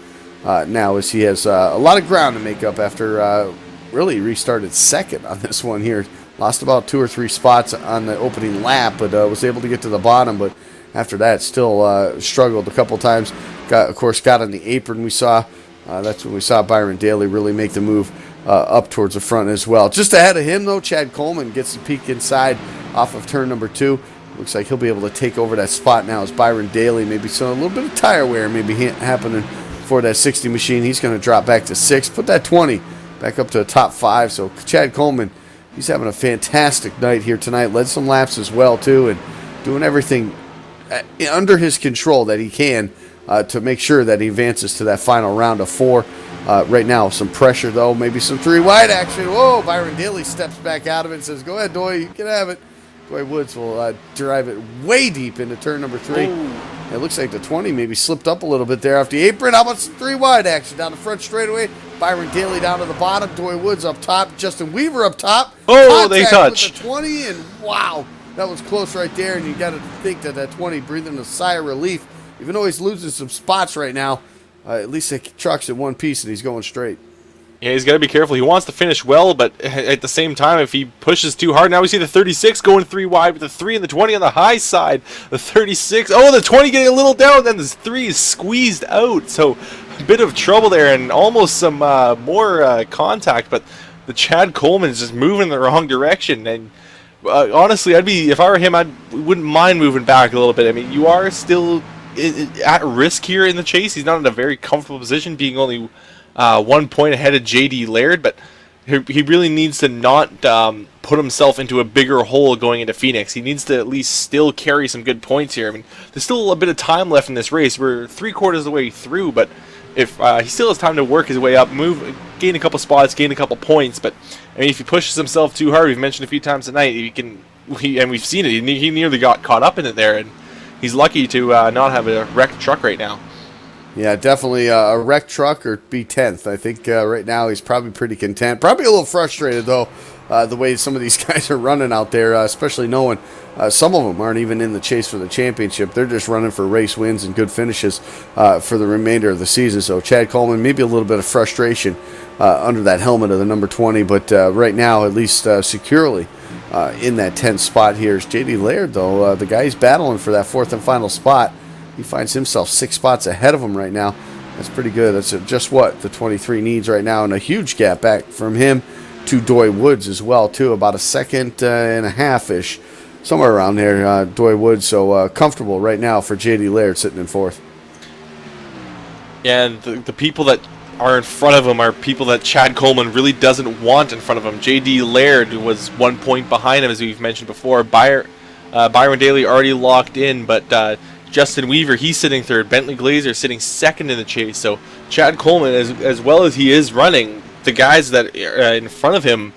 now, as he has a lot of ground to make up after really restarted 2nd on this one here. Lost about 2 or 3 spots on the opening lap, but was able to get to the bottom. But after that, still struggled a couple times. Got on the apron. We saw that's when we saw Byron Daly really make the move up towards the front as well. Just ahead of him, though, Chad Coleman gets the peek inside off of turn number 2. Looks like he'll be able to take over that spot now as Byron Daly. Maybe a little bit of tire wear maybe happening for that 60 machine. He's going to drop back to 6th. Put that 20 back up to the top 5. So Chad Coleman, he's having a fantastic night here tonight. Led some laps as well, too, and doing everything under his control that he can to make sure that he advances to that final round of 4. Right now, some pressure, though. Maybe some 3 wide action. Whoa, Byron Daly steps back out of it and says, go ahead, Doy, you can have it. Doy Woods will drive it way deep into turn number 3. Ooh. It looks like the 20 maybe slipped up a little bit there off the apron. How about some 3 wide action down the front straightaway? Byron Daly down to the bottom. Doy Woods up top. Justin Weaver up top. Oh, they touched. With the 20, and wow, that was close right there. And you got to think that 20 breathing a sigh of relief. Even though he's losing some spots right now, at least the truck's in one piece and he's going straight. Yeah, he's got to be careful. He wants to finish well, but at the same time, if he pushes too hard, now we see the 36 going 3 wide with the 3 and the 20 on the high side. The 36, the 20 getting a little down, then the 3 is squeezed out. So bit of trouble there and almost some more contact, but the Chad Coleman is just moving in the wrong direction. And honestly, if I were him, wouldn't mind moving back a little bit. I mean, you are still at risk here in the chase. He's not in a very comfortable position, being only 1 point ahead of JD Laird, but he really needs to not put himself into a bigger hole going into Phoenix. He needs to at least still carry some good points here. I mean, there's still a bit of time left in this race. We're 3/4 of the way through, but if he still has time to work his way up, gain a couple spots, gain a couple points. But I mean, if he pushes himself too hard, we've mentioned a few times tonight, and we've seen it. He nearly got caught up in it there, and he's lucky to not have a wrecked truck right now. Yeah, definitely a wrecked truck or be 10th. I think right now he's probably pretty content. Probably a little frustrated, though, the way some of these guys are running out there, especially knowing some of them aren't even in the chase for the championship. They're just running for race wins and good finishes for the remainder of the season. So Chad Coleman, maybe a little bit of frustration under that helmet of the number 20, but right now at least securely in that 10th spot here is J.D. Laird, though. The guy he's battling for that 4th and final spot. He finds himself 6 spots ahead of him right now. That's pretty good. That's just what the 23 needs right now, and a huge gap back from him to Doy Woods as well, too. About a second and a half-ish, somewhere around there, Doy Woods. So comfortable right now for J.D. Laird sitting in 4th. Yeah, and the people that are in front of him are people that Chad Coleman really doesn't want in front of him. J.D. Laird was 1 point behind him, as we've mentioned before. Byron Daly already locked in, but Justin Weaver, he's sitting 3rd. Bentley Glazer sitting 2nd in the chase. So Chad Coleman, as well as he is running, the guys that are in front of him,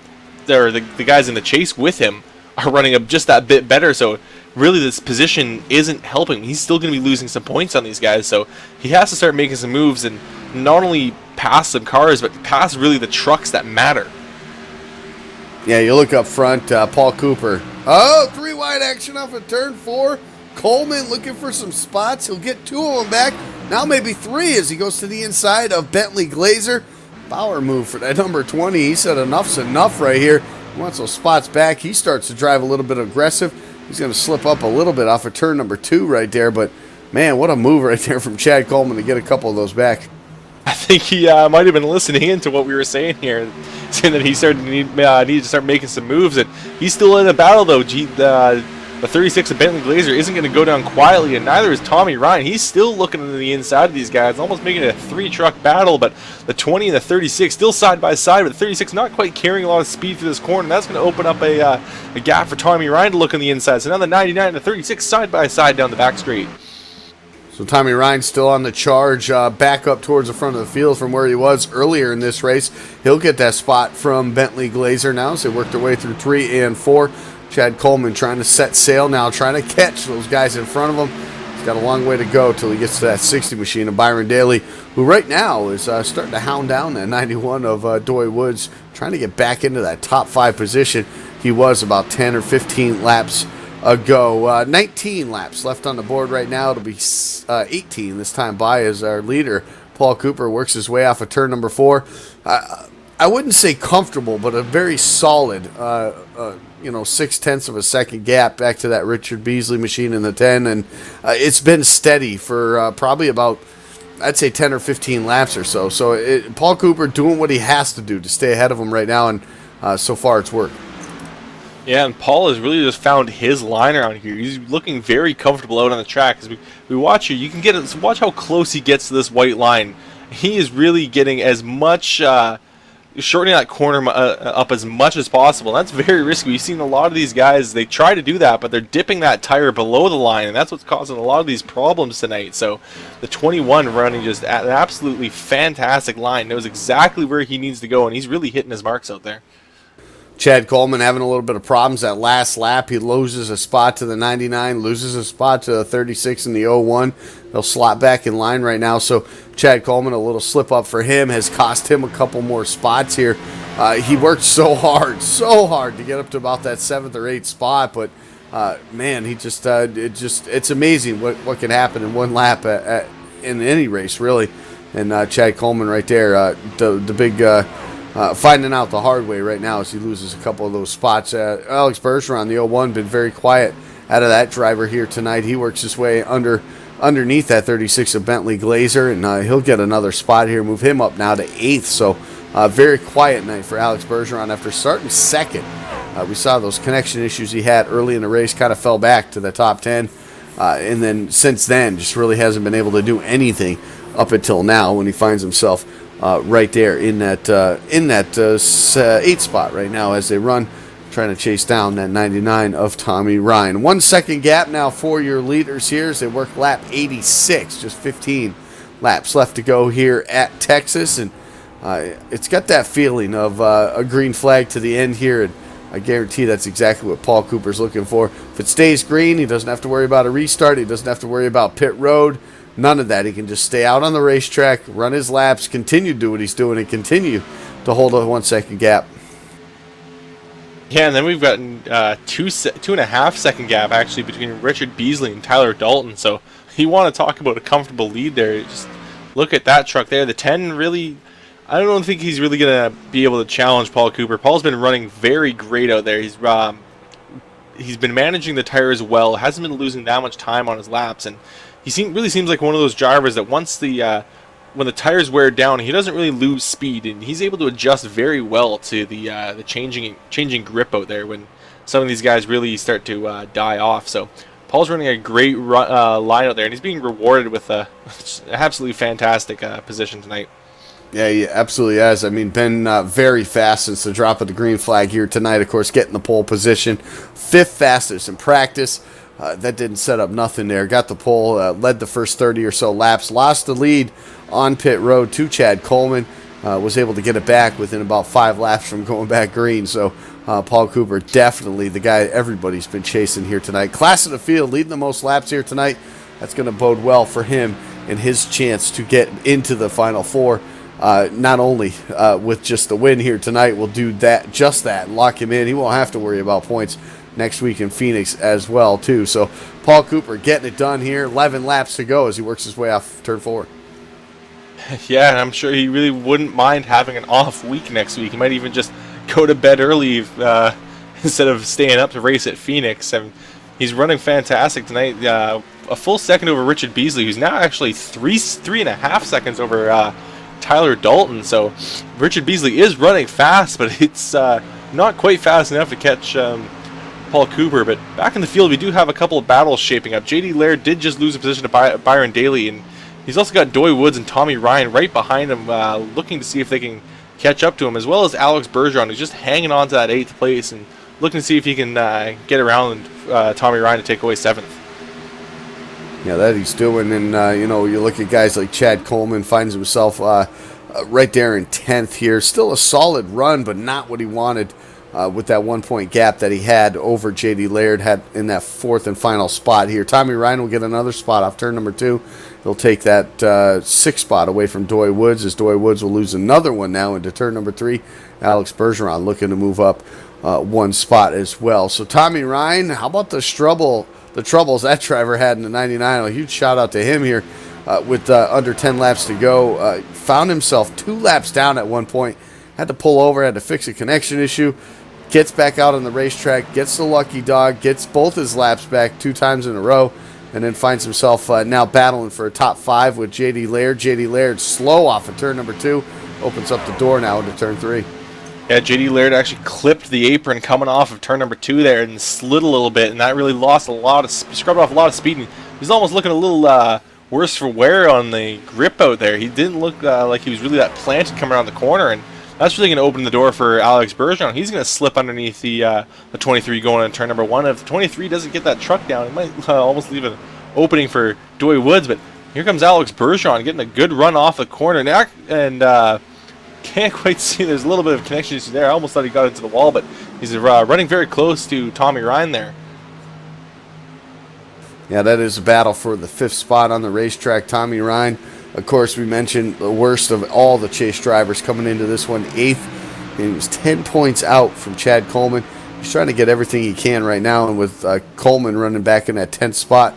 or the guys in the chase with him, are running up just that bit better. So really this position isn't helping. He's still going to be losing some points on these guys. So he has to start making some moves and not only pass some cars, but pass really the trucks that matter. Yeah, you look up front, Paul Cooper. Oh, 3 wide action off of turn 4. Coleman looking for some spots. He'll get 2 of them back. Now maybe 3 as he goes to the inside of Bentley Glazer. Power move for that number 20. He said enough's enough right here. He wants those spots back. He starts to drive a little bit aggressive. He's going to slip up a little bit off of turn number 2 right there. But, man, what a move right there from Chad Coleman to get a couple of those back. I think he might have been listening into what we were saying here, saying that he started needed to start making some moves. And he's still in a battle, though. The 36 of Bentley Glazer isn't going to go down quietly, and neither is Tommy Ryan. He's still looking into the inside of these guys, almost making it a 3-truck battle, but the 20 and the 36 still side by side, but the 36 not quite carrying a lot of speed through this corner, and that's going to open up a gap for Tommy Ryan to look on the inside. So now the 99 and the 36 side by side down the back straight. So Tommy Ryan still on the charge, back up towards the front of the field from where he was earlier in this race. He'll get that spot from Bentley Glazer now, so they work their way through 3 and 4. Chad Coleman trying to set sail now, trying to catch those guys in front of him. He's got a long way to go till he gets to that 60 machine of Byron Daly, who right now is starting to hound down that 91 of Doy Woods, trying to get back into that top 5 position. He was about 10 or 15 laps ago. 19 laps left on the board right now. It'll be 18 this time by as our leader, Paul Cooper, works his way off of turn number 4. I wouldn't say comfortable, but a very solid 0.6 of a second gap back to that Richard Beasley machine in the 10, and it's been steady for probably about, I'd say, 10 or 15 laps or so. So Paul Cooper doing what he has to do to stay ahead of him right now, and so far it's worked. Yeah, and Paul has really just found his line around here. He's looking very comfortable out on the track. As we watch here, you can watch how close he gets to this white line. He is really getting as much shortening that corner up as much as possible. And that's very risky. We've seen a lot of these guys, they try to do that, but they're dipping that tire below the line, and that's what's causing a lot of these problems tonight. So the 21 running just an absolutely fantastic line, knows exactly where he needs to go, and he's really hitting his marks out there. Chad Coleman having a little bit of problems that last lap. He loses a spot to the 99, loses a spot to the 36 and the 01. They'll slot back in line right now. So Chad Coleman, a little slip up for him, has cost him a couple more spots here. He worked so hard to get up to about that 7th or 8th spot. But, man, he just it's amazing what can happen in one lap in any race, really. And Chad Coleman right there, the big finding out the hard way right now as he loses a couple of those spots. Alex Bergeron, the 01, been very quiet out of that driver here tonight. He works his way under underneath that 36 of Bentley Glazer, and he'll get another spot here, move him up now to 8th. So very quiet night for Alex Bergeron after starting second. We saw those connection issues he had early in the race, kind of fell back to the top 10, and then since then just really hasn't been able to do anything up until now when he finds himself right there in that 8th spot right now as they run, trying to chase down that 99 of Tommy Ryan. 1 second gap now for your leaders here as they work lap 86, just 15 laps left to go here at Texas, and it's got that feeling of a green flag to the end here, and I guarantee that's exactly what Paul Cooper's looking for. If it stays green, he doesn't have to worry about a restart. He doesn't have to worry about pit road. None of that. He can just stay out on the racetrack, run his laps, continue to do what he's doing, and continue to hold a 1 second gap. Yeah, and then we've gotten 2.5 second gap actually between Richard Beasley and Tyler Dalton. So you want to talk about a comfortable lead there. Just look at that truck there. The 10 really, I don't think he's really going to be able to challenge Paul Cooper. Paul's been running very great out there. He's been managing the tires well, hasn't been losing that much time on his laps, and he really seems like one of those drivers that once when the tires wear down, he doesn't really lose speed, and he's able to adjust very well to the changing grip out there when some of these guys really start to die off. So Paul's running a great line out there, and he's being rewarded with an absolutely fantastic position tonight. Yeah, he absolutely has. I mean, been very fast since the drop of the green flag here tonight. Of course, getting the pole position. 5th fastest in practice. That didn't set up nothing there. Got the pole, led the first 30 or so laps. Lost the lead on pit road to Chad Coleman. Was able to get it back within about 5 laps from going back green. So Paul Cooper, definitely the guy everybody's been chasing here tonight. Class of the field, leading the most laps here tonight. That's going to bode well for him and his chance to get into the Final Four. Not only with just the win here tonight, we'll do just that, and lock him in. He won't have to worry about points next week in Phoenix as well, too. So Paul Cooper getting it done here. 11 laps to go as he works his way off turn 4. Yeah, and I'm sure he really wouldn't mind having an off week next week. He might even just go to bed early instead of staying up to race at Phoenix. And he's running fantastic tonight. A full second over Richard Beasley, who's now actually 3.5 seconds over Tyler Dalton. So Richard Beasley is running fast, but it's not quite fast enough to catch Paul Cooper. But back in the field, we do have a couple of battles shaping up. JD Laird did just lose a position to Byron Daly, and he's also got Doy Woods and Tommy Ryan right behind him, looking to see if they can catch up to him, as well as Alex Bergeron, who's just hanging on to that 8th place and looking to see if he can get around Tommy Ryan to take away 7th. Yeah, that he's doing. And, you look at guys like Chad Coleman, finds himself right there in 10th here. Still a solid run, but not what he wanted with that 1 point gap that he had over J.D. Laird, had in that 4th and final spot here. Tommy Ryan will get another spot off turn number 2. He'll take that 6th spot away from Doy Woods, as Doy Woods will lose another one now into turn number 3. Alex Bergeron looking to move up 1 spot as well. So Tommy Ryan, how about the troubles that driver had in the 99? A huge shout out to him here with under 10 laps to go. Found himself 2 laps down at one point. Had to pull over, had to fix a connection issue. Gets back out on the racetrack, gets the lucky dog, gets both his laps back 2 times in a row, and then finds himself now battling for a top 5 with J.D. Laird. J.D. Laird slow off of turn number 2, opens up the door now into turn 3. Yeah, J.D. Laird actually clipped the apron coming off of turn number 2 there and slid a little bit, and that really scrubbed off a lot of speed. And he's almost looking a little worse for wear on the grip out there. He didn't look like he was really that planted coming around the corner, and that's really going to open the door for Alex Bergeron. He's going to slip underneath the 23 going into turn number 1. If the 23 doesn't get that truck down, it might almost leave an opening for Doy Woods. But here comes Alex Bergeron getting a good run off the corner now, and can't quite see. There's a little bit of connection issue there. I almost thought he got into the wall, but he's running very close to Tommy Ryan there. Yeah, that is a battle for the 5th spot on the racetrack. Tommy Ryan, of course, we mentioned the worst of all the chase drivers coming into this one, 8th. And he was 10 points out from Chad Coleman. He's trying to get everything he can right now, and with Coleman running back in that 10th spot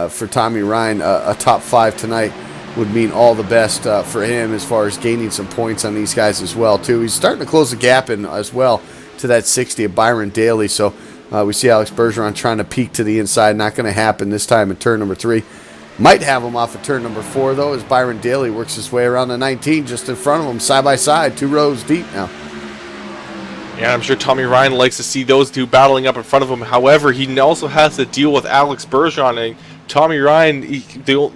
for Tommy Ryan, a top 5 tonight would mean all the best for him as far as gaining some points on these guys as well, too. He's starting to close the gap in as well to that 60 of Byron Daly. So we see Alex Bergeron trying to peek to the inside. Not going to happen this time in turn number 3. Might have him off of turn number 4, though, as Byron Daly works his way around the 19 just in front of him, side by side, 2 rows deep now. Yeah, I'm sure Tommy Ryan likes to see those two battling up in front of him. However, he also has to deal with Alex Bergeron. And Tommy Ryan,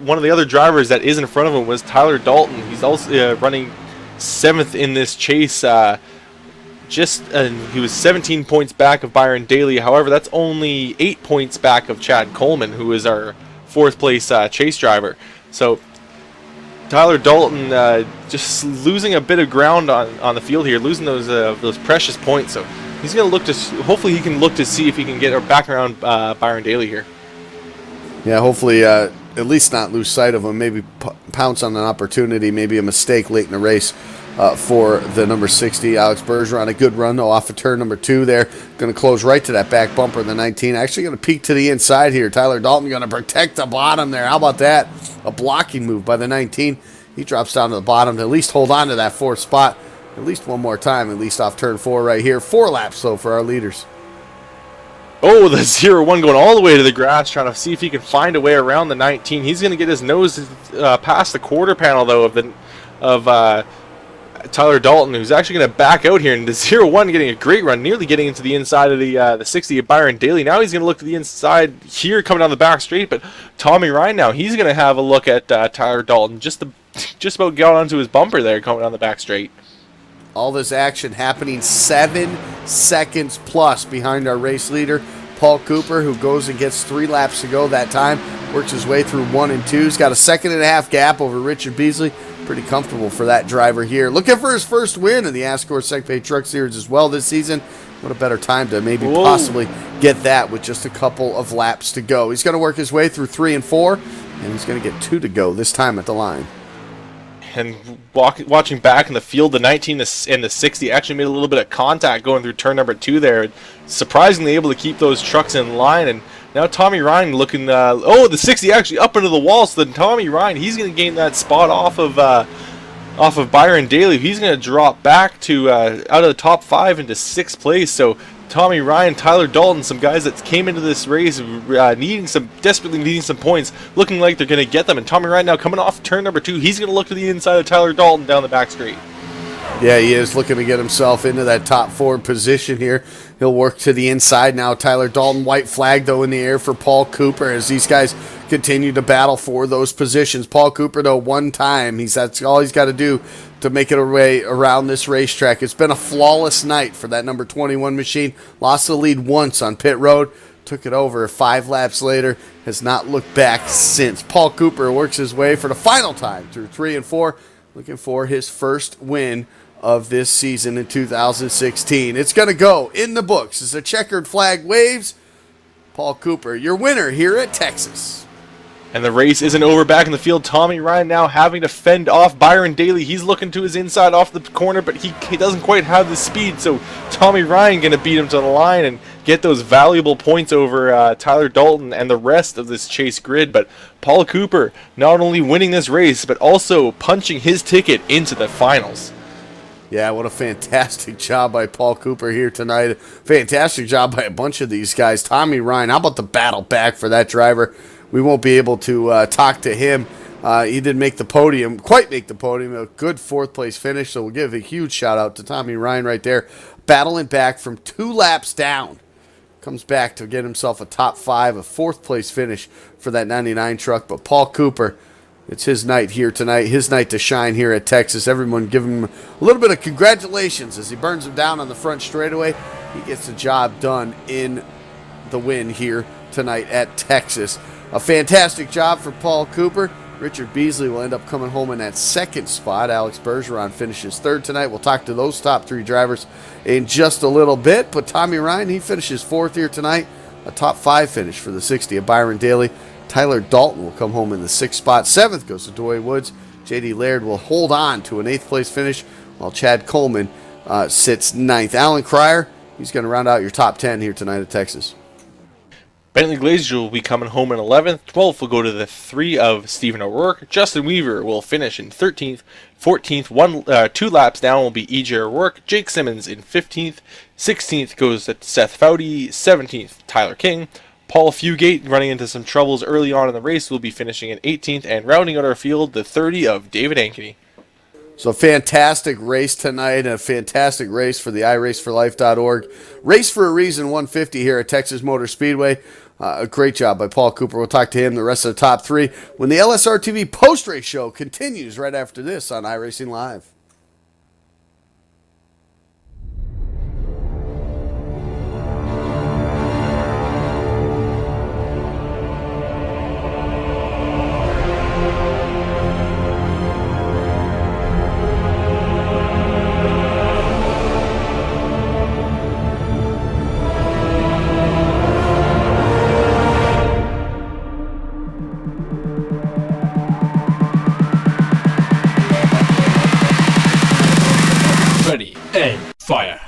one of the other drivers that is in front of him was Tyler Dalton. He's also running 7th in this chase. He was 17 points back of Byron Daly. However, that's only 8 points back of Chad Coleman, who is our 4th place chase driver. So Tyler Dalton just losing a bit of ground on the field here, losing those precious points. So he's going to look to, hopefully he can look to see if he can get back around Byron Daly here. Yeah, hopefully at least not lose sight of him, maybe pounce on an opportunity, maybe a mistake late in the race for the number 60, Alex Bergeron. A good run, though, off of turn number 2 there. Going to close right to that back bumper of the 19. Actually going to peek to the inside here. Tyler Dalton going to protect the bottom there. How about that? A blocking move by the 19. He drops down to the bottom to at least hold on to that 4th spot at least one more time, at least off turn 4 right here. 4 laps, though, for our leaders. Oh, the 0-1 going all the way to the grass, trying to see if he can find a way around the 19. He's going to get his nose past the quarter panel, though, of Tyler Dalton, who's actually going to back out here. And the 0-1 getting a great run, nearly getting into the inside of the 60 of Byron Daly. Now he's going to look to the inside here, coming down the back straight. But Tommy Ryan now, he's going to have a look at Tyler Dalton. Just about got onto his bumper there, coming down the back straight. All this action happening 7 seconds plus behind our race leader, Paul Cooper, who goes and gets 3 laps to go that time. Works his way through 1 and 2. He's got a 1.5 gap over Richard Beasley. Pretty comfortable for that driver here. Looking for his first win in the ASCORS SegPay Truck Series as well this season. What a better time to maybe possibly get that with just a couple of laps to go. He's going to work his way through 3 and 4, and he's going to get 2 to go this time at the line. And watching back in the field, the 19 and the 60 actually made a little bit of contact going through turn number 2 there. Surprisingly able to keep those trucks in line. And now Tommy Ryan looking, the 60 actually up into the wall. So then Tommy Ryan, he's going to gain that spot off of Byron Daly. He's going to drop back to out of the top 5 into 6th place. So Tommy Ryan, Tyler Dalton, some guys that came into this race desperately needing some points, looking like they're going to get them. And Tommy Ryan now coming off turn number 2, he's going to look to the inside of Tyler Dalton down the back straight. Yeah, he is looking to get himself into that top 4 position here. He'll work to the inside now. Tyler Dalton, white flag, though, in the air for Paul Cooper as these guys continue to battle for those positions. Paul Cooper, though, one time, that's all he's got to do to make it a way around this racetrack. It's been a flawless night for that number 21 machine. Lost the lead once on pit road. Took it over 5 laps later. Has not looked back since. Paul Cooper works his way for the final time through 3 and 4. Looking for his first win of this season in 2016. It's going to go in the books as the checkered flag waves. Paul Cooper, your winner here at Texas. And the race isn't over back in the field. Tommy Ryan now having to fend off Byron Daly. He's looking to his inside off the corner, but he doesn't quite have the speed. So Tommy Ryan going to beat him to the line and get those valuable points over Tyler Dalton and the rest of this chase grid. But Paul Cooper not only winning this race, but also punching his ticket into the finals. Yeah, what a fantastic job by Paul Cooper here tonight. Fantastic job by a bunch of these guys. Tommy Ryan, how about the battle back for that driver? We won't be able to talk to him. He did make the podium, quite make the podium. A good 4th place finish, so we'll give a huge shout out to Tommy Ryan right there. Battling back from 2 laps down. Comes back to get himself a top 5, a 4th place finish for that 99 truck. But Paul Cooper, it's his night here tonight, his night to shine here at Texas. Everyone give him a little bit of congratulations as he burns him down on the front straightaway. He gets the job done in the win here tonight at Texas. A fantastic job for Paul Cooper. Richard Beasley will end up coming home in that 2nd spot. Alex Bergeron finishes 3rd tonight. We'll talk to those top 3 drivers in just a little bit. But Tommy Ryan, he finishes 4th here tonight. A top 5 finish for the 60 of Byron Daly. Tyler Dalton will come home in the 6th spot. 7th goes to Doy Woods. J.D. Laird will hold on to an 8th place finish, while Chad Coleman sits 9th. Alan Cryer, he's going to round out your top 10 here tonight at Texas. Bentley Glazier will be coming home in 11th. 12th will go to the 3 of Stephen O'Rourke. Justin Weaver will finish in 13th. 14th, 2 laps down will be E.J. O'Rourke. Jake Simmons in 15th. 16th goes to Seth Foudy. 17th, Tyler King. Paul Fugate, running into some troubles early on in the race, will be finishing in 18th, and rounding out our field, the 30 of David Ankeny. So fantastic race tonight, and a fantastic race for the iRaceforLife.org. Race for a Reason 150 here at Texas Motor Speedway. A great job by Paul Cooper. We'll talk to him, the rest of the top three, when the LSRTV post-race show continues right after this on iRacing Live. Ready, aim, fire.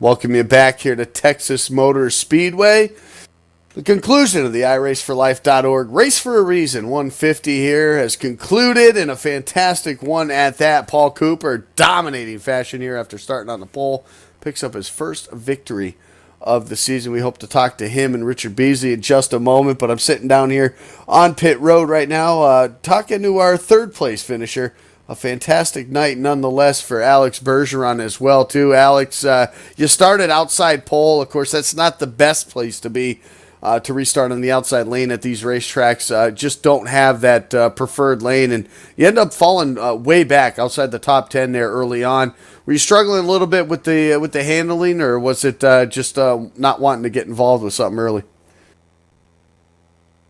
Welcome you back here to Texas Motor Speedway. The conclusion of the iRaceForLife.org Race for a Reason 150 here has concluded in a fantastic one at that. Paul Cooper, dominating fashion here after starting on the pole, picks up his first victory of the season. We hope to talk to him and Richard Beasley in just a moment, but I'm sitting down here on pit road right now talking to our third place finisher. A fantastic night nonetheless for Alex Bergeron as well, too. Alex, you started outside pole. Of course, that's not the best place to be. To restart on the outside lane at these racetracks, just don't have that preferred lane, and you end up falling way back outside the top 10 there early on. Were you struggling a little bit with the handling, or was it just not wanting to get involved with something early?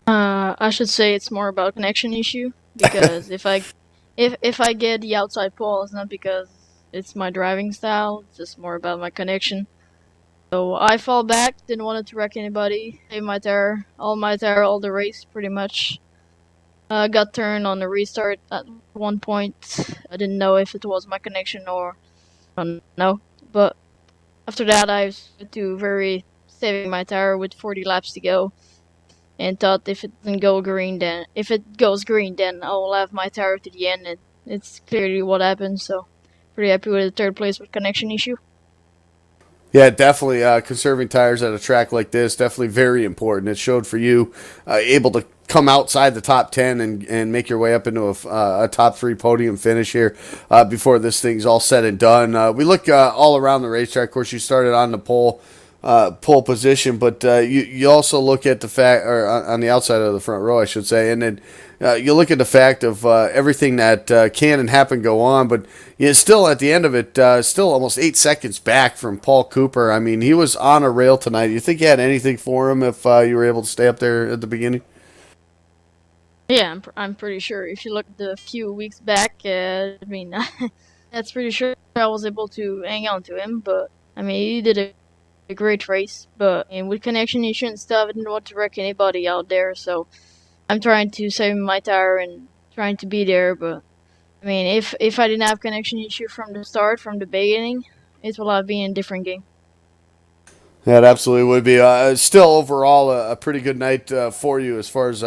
I should say it's more about connection issue, because if I get the outside pole, it's not because it's my driving style. It's just more about my connection. So I fall back, didn't want to wreck anybody, save my tire, all the race pretty much. Got turned on the restart at one point. I didn't know if it was my connection or I don't know. But after that I was saving my tire with 40 laps to go, and thought if it goes green then I will have my tire to the end, and it's clearly what happened. So pretty happy with the third place with connection issue. Yeah, definitely conserving tires at a track like this, definitely very important. It showed for you able to come outside the top 10 and make your way up into a top 3 podium finish here before this thing's all said and done. We look all around the racetrack. Of course, you started on the pole position, but you also look at the fact, or on the outside of the front row, I should say, and then you look at the fact of everything that can and happen go on, but still at the end of it, still almost 8 seconds back from Paul Cooper. I mean, he was on a rail tonight. You think you had anything for him if you were able to stay up there at the beginning? Yeah, I'm pretty sure. If you look at the few weeks back, I mean, that's pretty sure I was able to hang on to him. But I mean, he did a great race. But and with connection issue and stuff, I didn't want to wreck anybody out there. So I'm trying to save my tire and trying to be there. But I mean, if I didn't have connection issue from the start, from the beginning, it will have been a different game. Yeah, it absolutely would be. Still, overall, a pretty good night for you as far as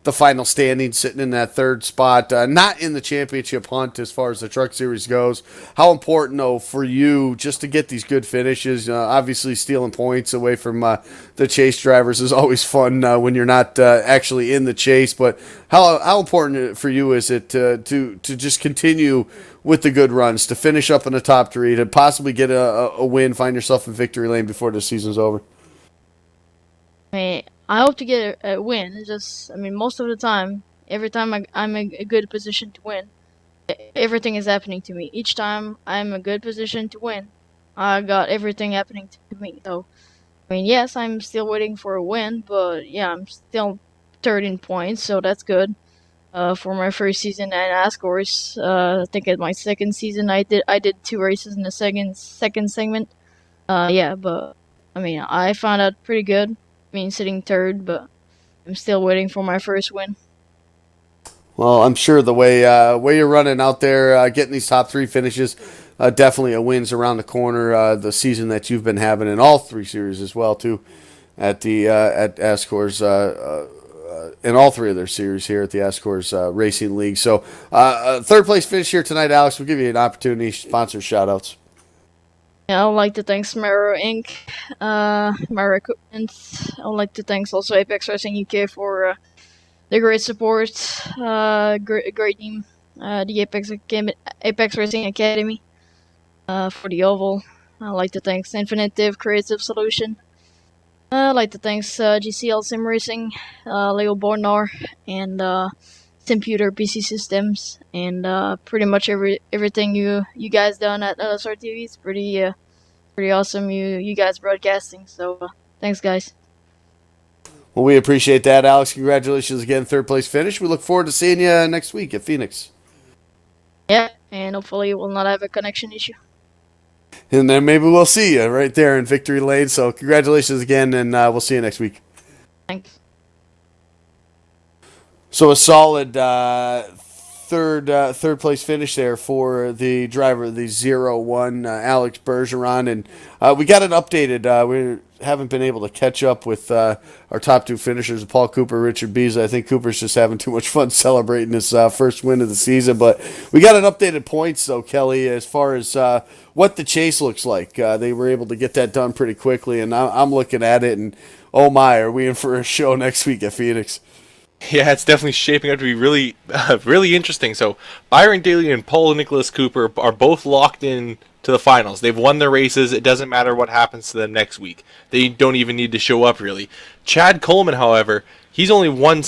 the final standing, sitting in that third spot. Not in the championship hunt as far as the Truck Series goes. How important, though, for you just to get these good finishes? Obviously, stealing points away from the chase drivers is always fun when you're not actually in the chase. But how important for you is it to just continue with the good runs, to finish up in the top 3, to possibly get a win, find yourself in victory lane before the season's over? I mean, I hope to get a win. It's just, I mean, most of the time, every time I'm in a good position to win, everything is happening to me. Each time I'm in a good position to win, I got everything happening to me. So, I mean, yes, I'm still waiting for a win, but yeah, I'm still 13 points, so that's good. For my first season at ASCORS, I think at my second season I did 2 races in the second segment. Yeah, but I mean, I found out pretty good. I mean, sitting third, but I'm still waiting for my first win. Well, I'm sure the way you're running out there, getting these top 3 finishes, definitely a win's around the corner. The season that you've been having in all 3 series as well, too, at the at ASCORS, in all 3 of their series here at the ASCORS Racing League. So, third place finish here tonight, Alex. We'll give you an opportunity, sponsor shout-outs. Yeah, I would like to thank Smero Inc., Smero Equipment. I would like to thank also Apex Racing UK for the great support, great team, the Apex Racing Academy for the oval. I'd like to thank Infinitive Creative Solution. I'd like to thank GCL Sim Racing, Leo Bornar, and Computer PC Systems, and pretty much everything you guys done at LSRTV is pretty awesome. You guys broadcasting, so thanks, guys. Well, we appreciate that, Alex. Congratulations again, third place finish. We look forward to seeing you next week at Phoenix. Yeah, and hopefully we'll not have a connection issue. And then maybe we'll see you right there in victory lane. So congratulations again, and we'll see you next week. Thanks. So a solid third place finish there for the driver of the 0-1, Alex Bergeron. And we got it updated. haven't been able to catch up with our top two finishers, Paul Cooper, Richard Beasley. I think Cooper's just having too much fun celebrating his first win of the season. But we got an updated points, though, Kelly, as far as what the chase looks like. They were able to get that done pretty quickly, and I'm looking at it, and oh my, are we in for a show next week at Phoenix? Yeah, it's definitely shaping up to be really, really interesting. So Byron Daly and Paul Nicholas Cooper are both locked in to the finals. They've won their races. It doesn't matter what happens to them next week. They don't even need to show up, really. Chad Coleman, however, he's only one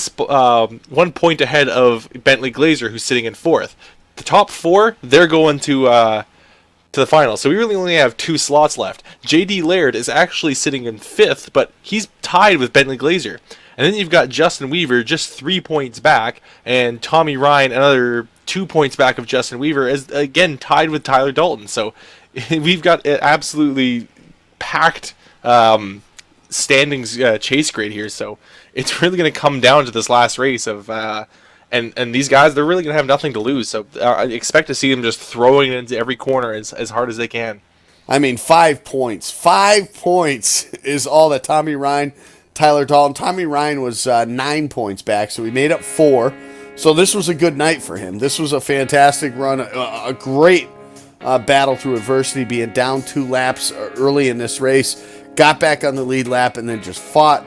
point ahead of Bentley Glazer, who's sitting in fourth. The top four, they're going to the finals. So we really only have 2 slots left. J.D. Laird is actually sitting in fifth, but he's tied with Bentley Glazer. And then you've got Justin Weaver just 3 points back, and Tommy Ryan another 2 points back of Justin Weaver, is again tied with Tyler Dalton. So we've got an absolutely packed standings chase grade here. So it's really going to come down to this last race of and these guys, they're really going to have nothing to lose. So I expect to see them just throwing it into every corner as hard as they can. I mean, 5 points. 5 points is all that Tommy Ryan, Tyler Dalton. Tommy Ryan was 9 points back, so he made up 4. So this was a good night for him. This was a fantastic run, a great battle through adversity, being down 2 laps early in this race. Got back on the lead lap and then just fought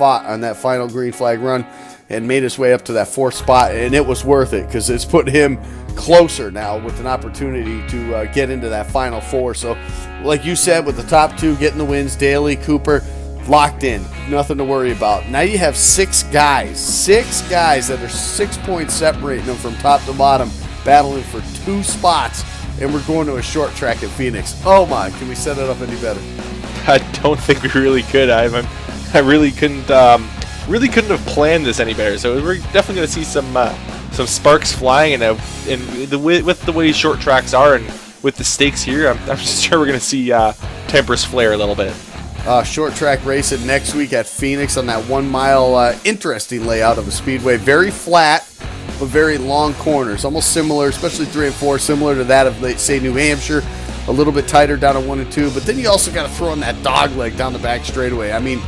on that final green flag run and made his way up to that 4th spot. And it was worth it because it's put him closer now with an opportunity to get into that final 4. So like you said, with the top 2 getting the wins, Daly, Cooper, locked in, nothing to worry about. Now you have 6 guys that are 6 points separating them from top to bottom, battling for 2 spots, and we're going to a short track at Phoenix. Oh my, can we set it up any better? I don't think we really could. I really couldn't have planned this any better. So we're definitely going to see some sparks flying, and with the way short tracks are and with the stakes here, I'm just sure we're going to see tempers flare a little bit. Short track racing next week at Phoenix on that 1 mile interesting layout of a speedway. Very flat, but very long corners. Almost similar, especially 3 and 4, similar to that of, say, New Hampshire. A little bit tighter down at 1 and 2. But then you also got to throw in that dog leg down the back straightaway. I mean,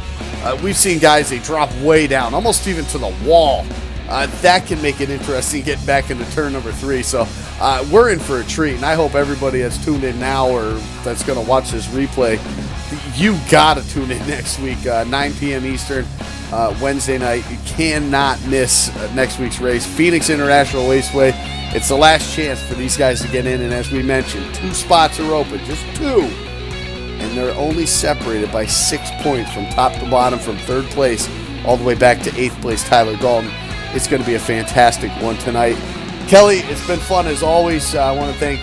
we've seen guys, they drop way down, almost even to the wall. That can make it interesting getting back into turn number 3. So we're in for a treat, and I hope everybody that's tuned in now or that's going to watch this replay, you got to tune in next week, 9 p.m. Eastern, Wednesday night. You cannot miss next week's race, Phoenix International Raceway. It's the last chance for these guys to get in, and as we mentioned, 2 spots are open, just 2. And they're only separated by 6 points from top to bottom, from 3rd place all the way back to 8th place, Tyler Dalton. It's going to be a fantastic one tonight. Kelly, it's been fun as always. I want to thank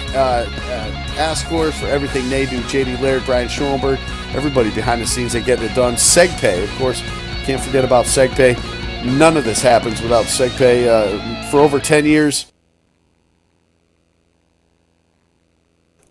ASCORS for everything they do. J.D. Laird, Brian Schoenburg, everybody behind the scenes that get it done. SegPay, of course, can't forget about SegPay. None of this happens without SegPay. For over 10 years,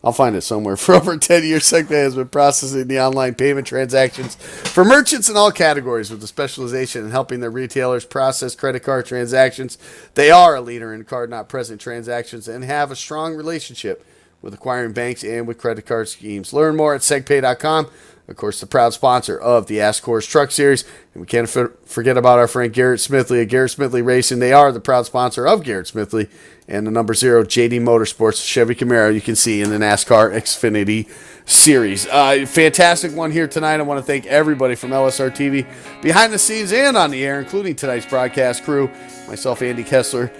I'll find it somewhere. For over 10 years, SegPay has been processing the online payment transactions for merchants in all categories with a specialization in helping their retailers process credit card transactions. They are a leader in card-not-present transactions and have a strong relationship with acquiring banks and with credit card schemes. Learn more at segpay.com. Of course, the proud sponsor of the ASCORS Truck Series. And we can't forget about our friend Garrett Smithley at Garrett Smithley Racing. They are the proud sponsor of Garrett Smithley and the number 0 JD Motorsports Chevy Camaro you can see in the NASCAR Xfinity Series. Fantastic one here tonight. I want to thank everybody from LSRTV behind the scenes and on the air, including tonight's broadcast crew, myself, Andy Kessler.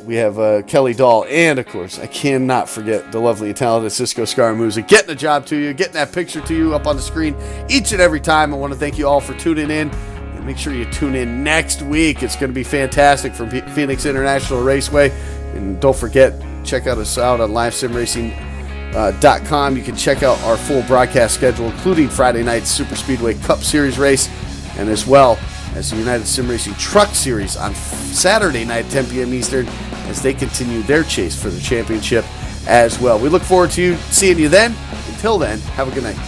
We have Kelly Dahl, and of course, I cannot forget the lovely and talented Cisco Scaramuza, getting the job to you, getting that picture to you up on the screen each and every time. I want to thank you all for tuning in. And make sure you tune in next week. It's going to be fantastic from Phoenix International Raceway. And don't forget, check us out on livesimracing.com. You can check out our full broadcast schedule, including Friday night's Super Speedway Cup Series race, and as well as the United Sim Racing Truck Series on Saturday night, 10 p.m. Eastern, as they continue their chase for the championship as well. We look forward to seeing you then. Until then, have a good night.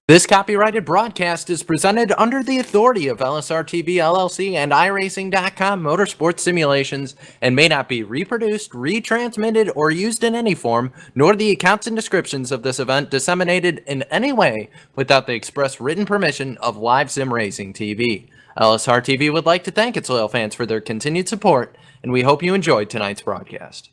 This copyrighted broadcast is presented under the authority of LSRTV LLC and iRacing.com Motorsports Simulations and may not be reproduced, retransmitted, or used in any form, nor the accounts and descriptions of this event disseminated in any way without the express written permission of Live Sim Racing TV. LSRTV would like to thank its loyal fans for their continued support, and we hope you enjoyed tonight's broadcast.